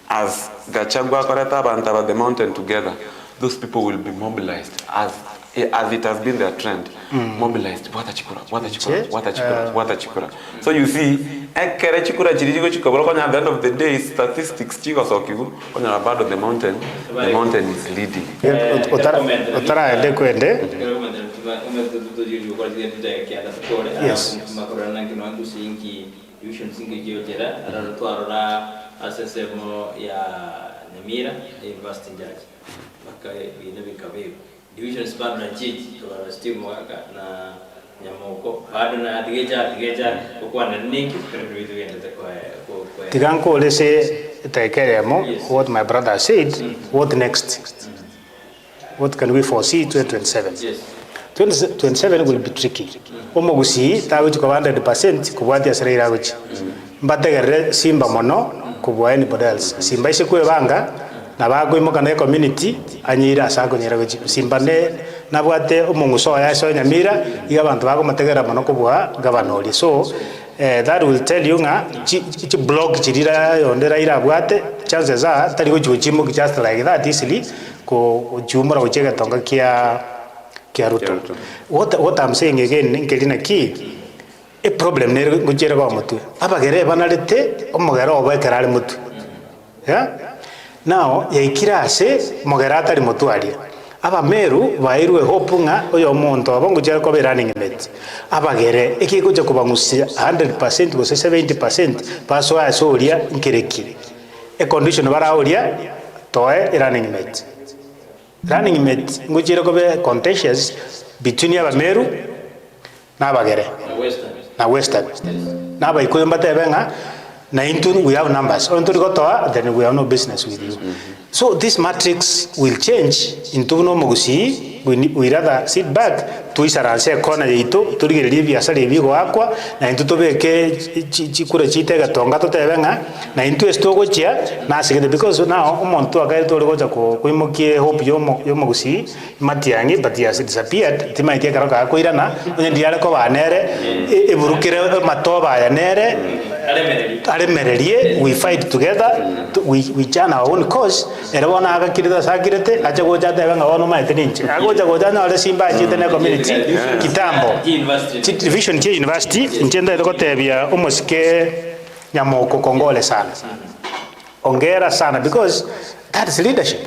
Speaker 9: as Gachagua, Korataba and Taba the mountain together, those people will be mobilized as it has been their trend. Mobilized. Wata Chikura. So you see, at the end of the day, statistics, the mountain is leading.
Speaker 4: Yes.
Speaker 8: Asesemo ya Namira University Judge maka inabikabe division span na jiji to steam waka na Nyamoko bado na atigeja kwa na ninki vitu vingine kwa
Speaker 4: Tiganko lese takeremo what my brother said. What next? What can we foresee 2027?
Speaker 8: Yes.
Speaker 4: 2027 will be tricky. Omogusi tawe kwa 100% kubwati asiraira guchi. Mbategere simba mono kubwa anybody else. Simba ise kwe banga na bagwimo kana community anyira asago nyira guchi. Simba ne nabwate omunguso ya so Nyamira iga bantu bago mategera mono kubwa governor. So that will tell you nga chi blog chirira yondera ira bwate chances are tari guchimo just like that easily ko jumura uchega tonga kia Ruto. What I'm saying again ngelina ki a problem ne gujera ba mutu abagere banalete omugera obekera ali mutu yeah now yaikira ase mugera atari mutu ali aba meru bairwe hope nga oyo muntu abongujera ko running mate abagere ekikuja kubangusia 100% go 70% paso asoria nkireki a condition baraoria toe running mate ngujera ko be contentious between aba meru na abagere na western na ba ikoyo mbatebe nga na into we have numbers onto gotoa then we have no business with you. So this matrix will change into no mugusi we rather sit back to isaranse kona yito turigererie biasara ibigo akwa na into tobeke chikura chitega tonga totebe nga na into estogo chia na sigede because now omuntu akaire tori goja ko kuimokie hope yo mugusi matiangi but he has disappeared timaitie karoka akoirana onye ndiare ko banere eburukire matoba ya nere alemererie we fight together we chana our own cause erona agakirida sakirete acha goja tebe nga ono maite ninche agoja goja na ole simba chite na community kitambo division kia university njenda ile kotebia omosike Nyamoko kongole sana ongera sana because that is leadership.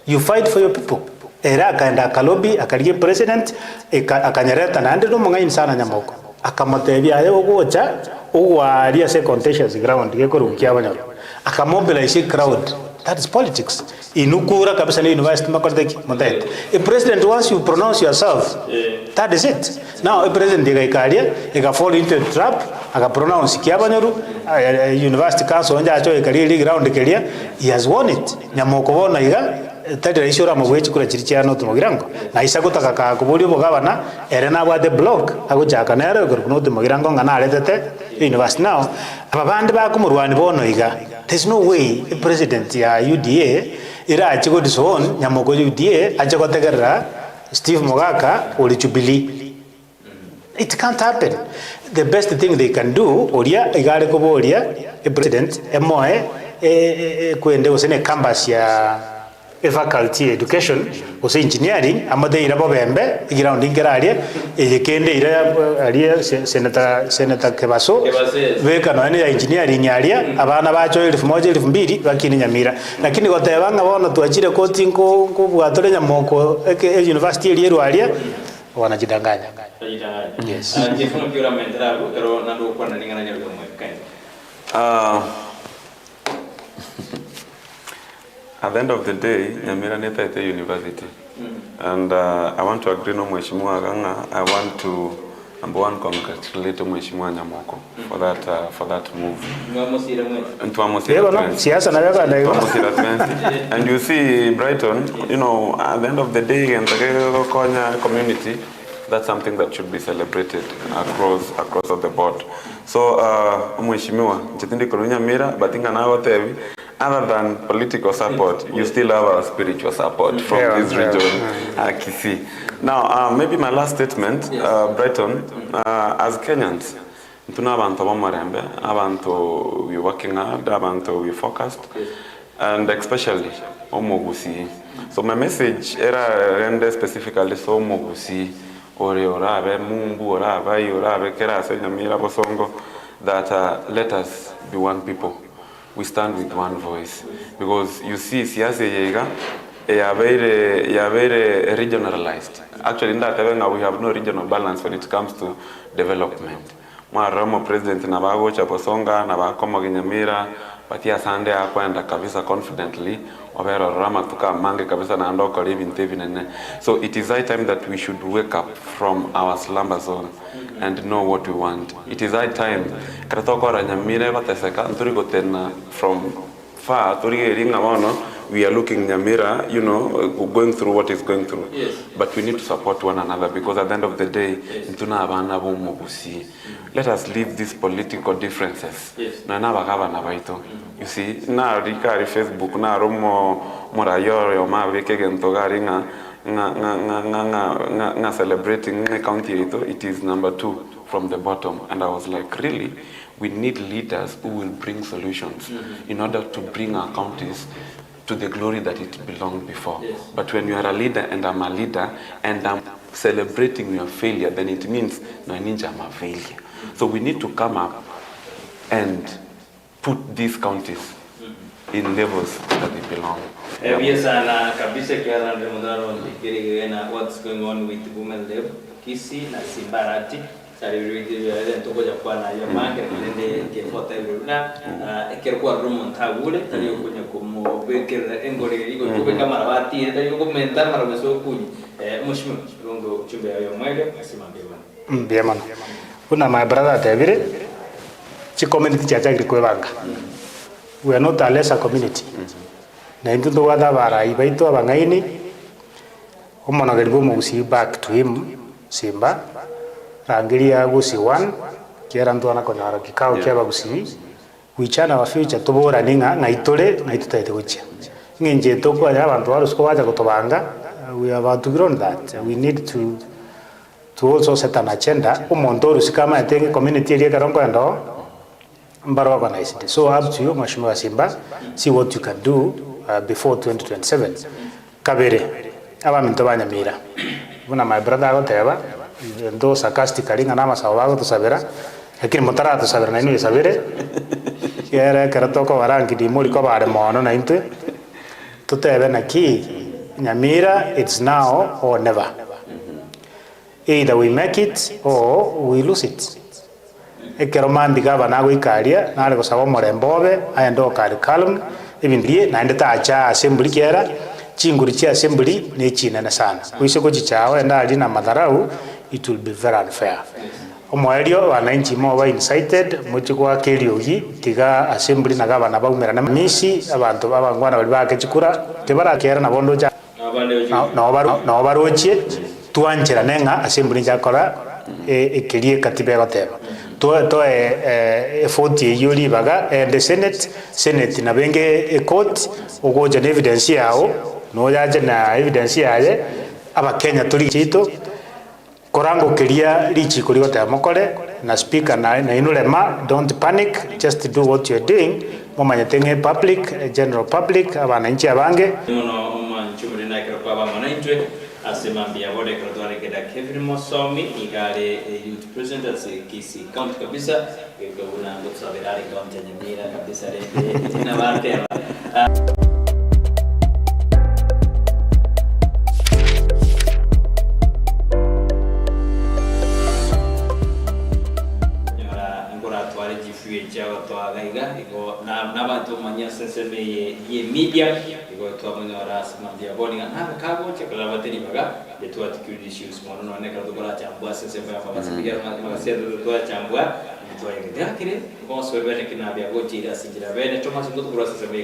Speaker 4: You fight for your people. Era akaenda kalobi akalie president akanyereta na ndino mungaini sana Nyamoko akamotebia ayo gocha ugwaria se contentious ground gekorukia abanyoro akamobilize crowd. That is politics. Inukura kabisa ni university makorteki modet. A president, once you pronounce yourself, that is it. Now a president ega fall into a trap, aka pronounce kiabanyoru, university council onja acho ekalia ground kelia, he has won it. Nyamoko bona iga tadi raisi ora mugwechi kura chirichia no tumogirango na isa gutaka ka kuburi bugabana ere na bwa the block agujaka nero no tumogirango ngana aletete university now ababandi bakumurwani bono iga there's no way the president ya UDA ira achigo dison nyamoko UDA acha gotegerera Steve Mogaka uri Jubilee. It can't happen. The best thing they can do oria igare kuboria a president emoe kwende usene campus ya faculty education use engineering amade irabo bembe ground ingerarie ekende ira aria senator Kebaso weka no ya engineering aria abana bacho 1000 2000 bakini Nyamira lakini gotebanga bono tuachire coaching ko bwatore nyamoko university iri aria wanajidanganya. Yes.
Speaker 9: At the end of the day, Nyamira neta ite university. And I want to agree no Mheshimiwa Ganga. I want to number one congratulate Mheshimiwa Nyamoko for that move. And you see Brighton, you know, at the end of the day and the Konya community, that's something that should be celebrated across the board. So Mheshimiwa, Chitindi Kolonya Mira, Batinga Nagotevi, other than political support, you still have our spiritual support from this region, Kisii. Now, maybe my last statement, Brighton, as Kenyans, we're working hard, we're focused, and especially Omogusi. So my message era specifically so Omogusi, Orabe, Mumbu, Orabe, Kerase, Nyamira, Bosongo, that let us be one people. We stand with one voice. Because you see, Siasa Yega, they are very regionalized. Actually, in that area, we have no regional balance when it comes to development. Ramo President Nabago Chaposonga, Nabakoma Nyamira, Patia Sande Aquanda Kavisa confidently, Overa Rama Tuka Mange Kavisa Nandoka living Tevin. So it is high time that we should wake up from our slumber zone and know what we want. It is high time. Kratokora Nyamira Bateseka, Turigotena from far, we are looking Nyamira, you know, going through what is going through. Yes. But we need to support one another because at the end of the day, yes. Let us leave these political differences. Yes. You see, na rikari Facebook, na romo morayor, ma vekegentogari nga celebrating county, it is number 2 from the bottom. And I was like, really? We need leaders who will bring solutions in order to bring our counties to the glory that it belonged before. Yes. But when you are a leader and I'm a leader and I'm celebrating your failure, then it means no ninja I'm a failure. So we need to come up and put these counties in levels that they belong. What's going on with women lab, Kisii na Simbarati. Togoja kwa na yamanga nende ke hotel na ekerwa room ntagure tali okunya komo bekera engore iko tube kamera bati tali komenta mara beso kunyi mushmu rongo chumbe ayo mwele asimambe bana bien mano kuna my brother David chi community chacha grikwebanga we are not a lesser community na into wada bara ibaito abangaini omona garibo musi back to him Simba rangiria gusi 1 kiera ntwana konyara kikao kiaba gusi wichana wa future tubora ninga ngaitore ngaitutaite gucha nginje tokwa ya abantu barusko baja kutobanga we have to grow that we need to also set an agenda umuntu rusikama etenge community area karongo ndo mbaro organized. So up to you Mheshimiwa Simba, see what you can do before 2027 kabere aba mintobanya mira buna my brother agoteba ndo sarcastically ngana masawa to sabera lakini mutara to sabera na inu sabere kera karatoko warangi di muri ko bare mono na inte tutebe na ki Nyamira, it's now or never. Either we make it or we lose it. Ekeromandi gaba nago ikaria na go sabo morembobe ayendo kali kalum ibindie na ndeta acha assembly kera chinguri cha assembly ne china na sana kuisho ko chichao enda ali na madharau, it will be very unfair.
Speaker 4: omwerio wananchi mo ba incited muchigwa keriogi tiga assembly na gabana baumera na misi abantu babangwana bali bakechikura tibarakera na bondo cha na barochie twanjira nenga assembly jakora ekerie katiba goteba to effort yuri baga the senate na benge court ugoja evidence yao no yaje na evidence yaje abakenya tuli chito korango keria lichi kuri goteba mokore na speaker na inulema don't panic, just do what you're doing momanyetenge public general public abananchi abange
Speaker 8: no manchumuri na kero kwa manaitwe asemambia bode kwa keda Kevin Mosomi igale youth president kisi count kabisa kwa una ngotsabirari count ya nyamira kabisa rende na barte na bantu manya senseme ye media iko to amanya ras mambia boni na kabo che kala bateri baga de to security issues mono no ne kala bora chambua senseme ya fama sikia magasia to chambua to ya kire ko so bene kina bia go tira sinjira bene to maso to bora senseme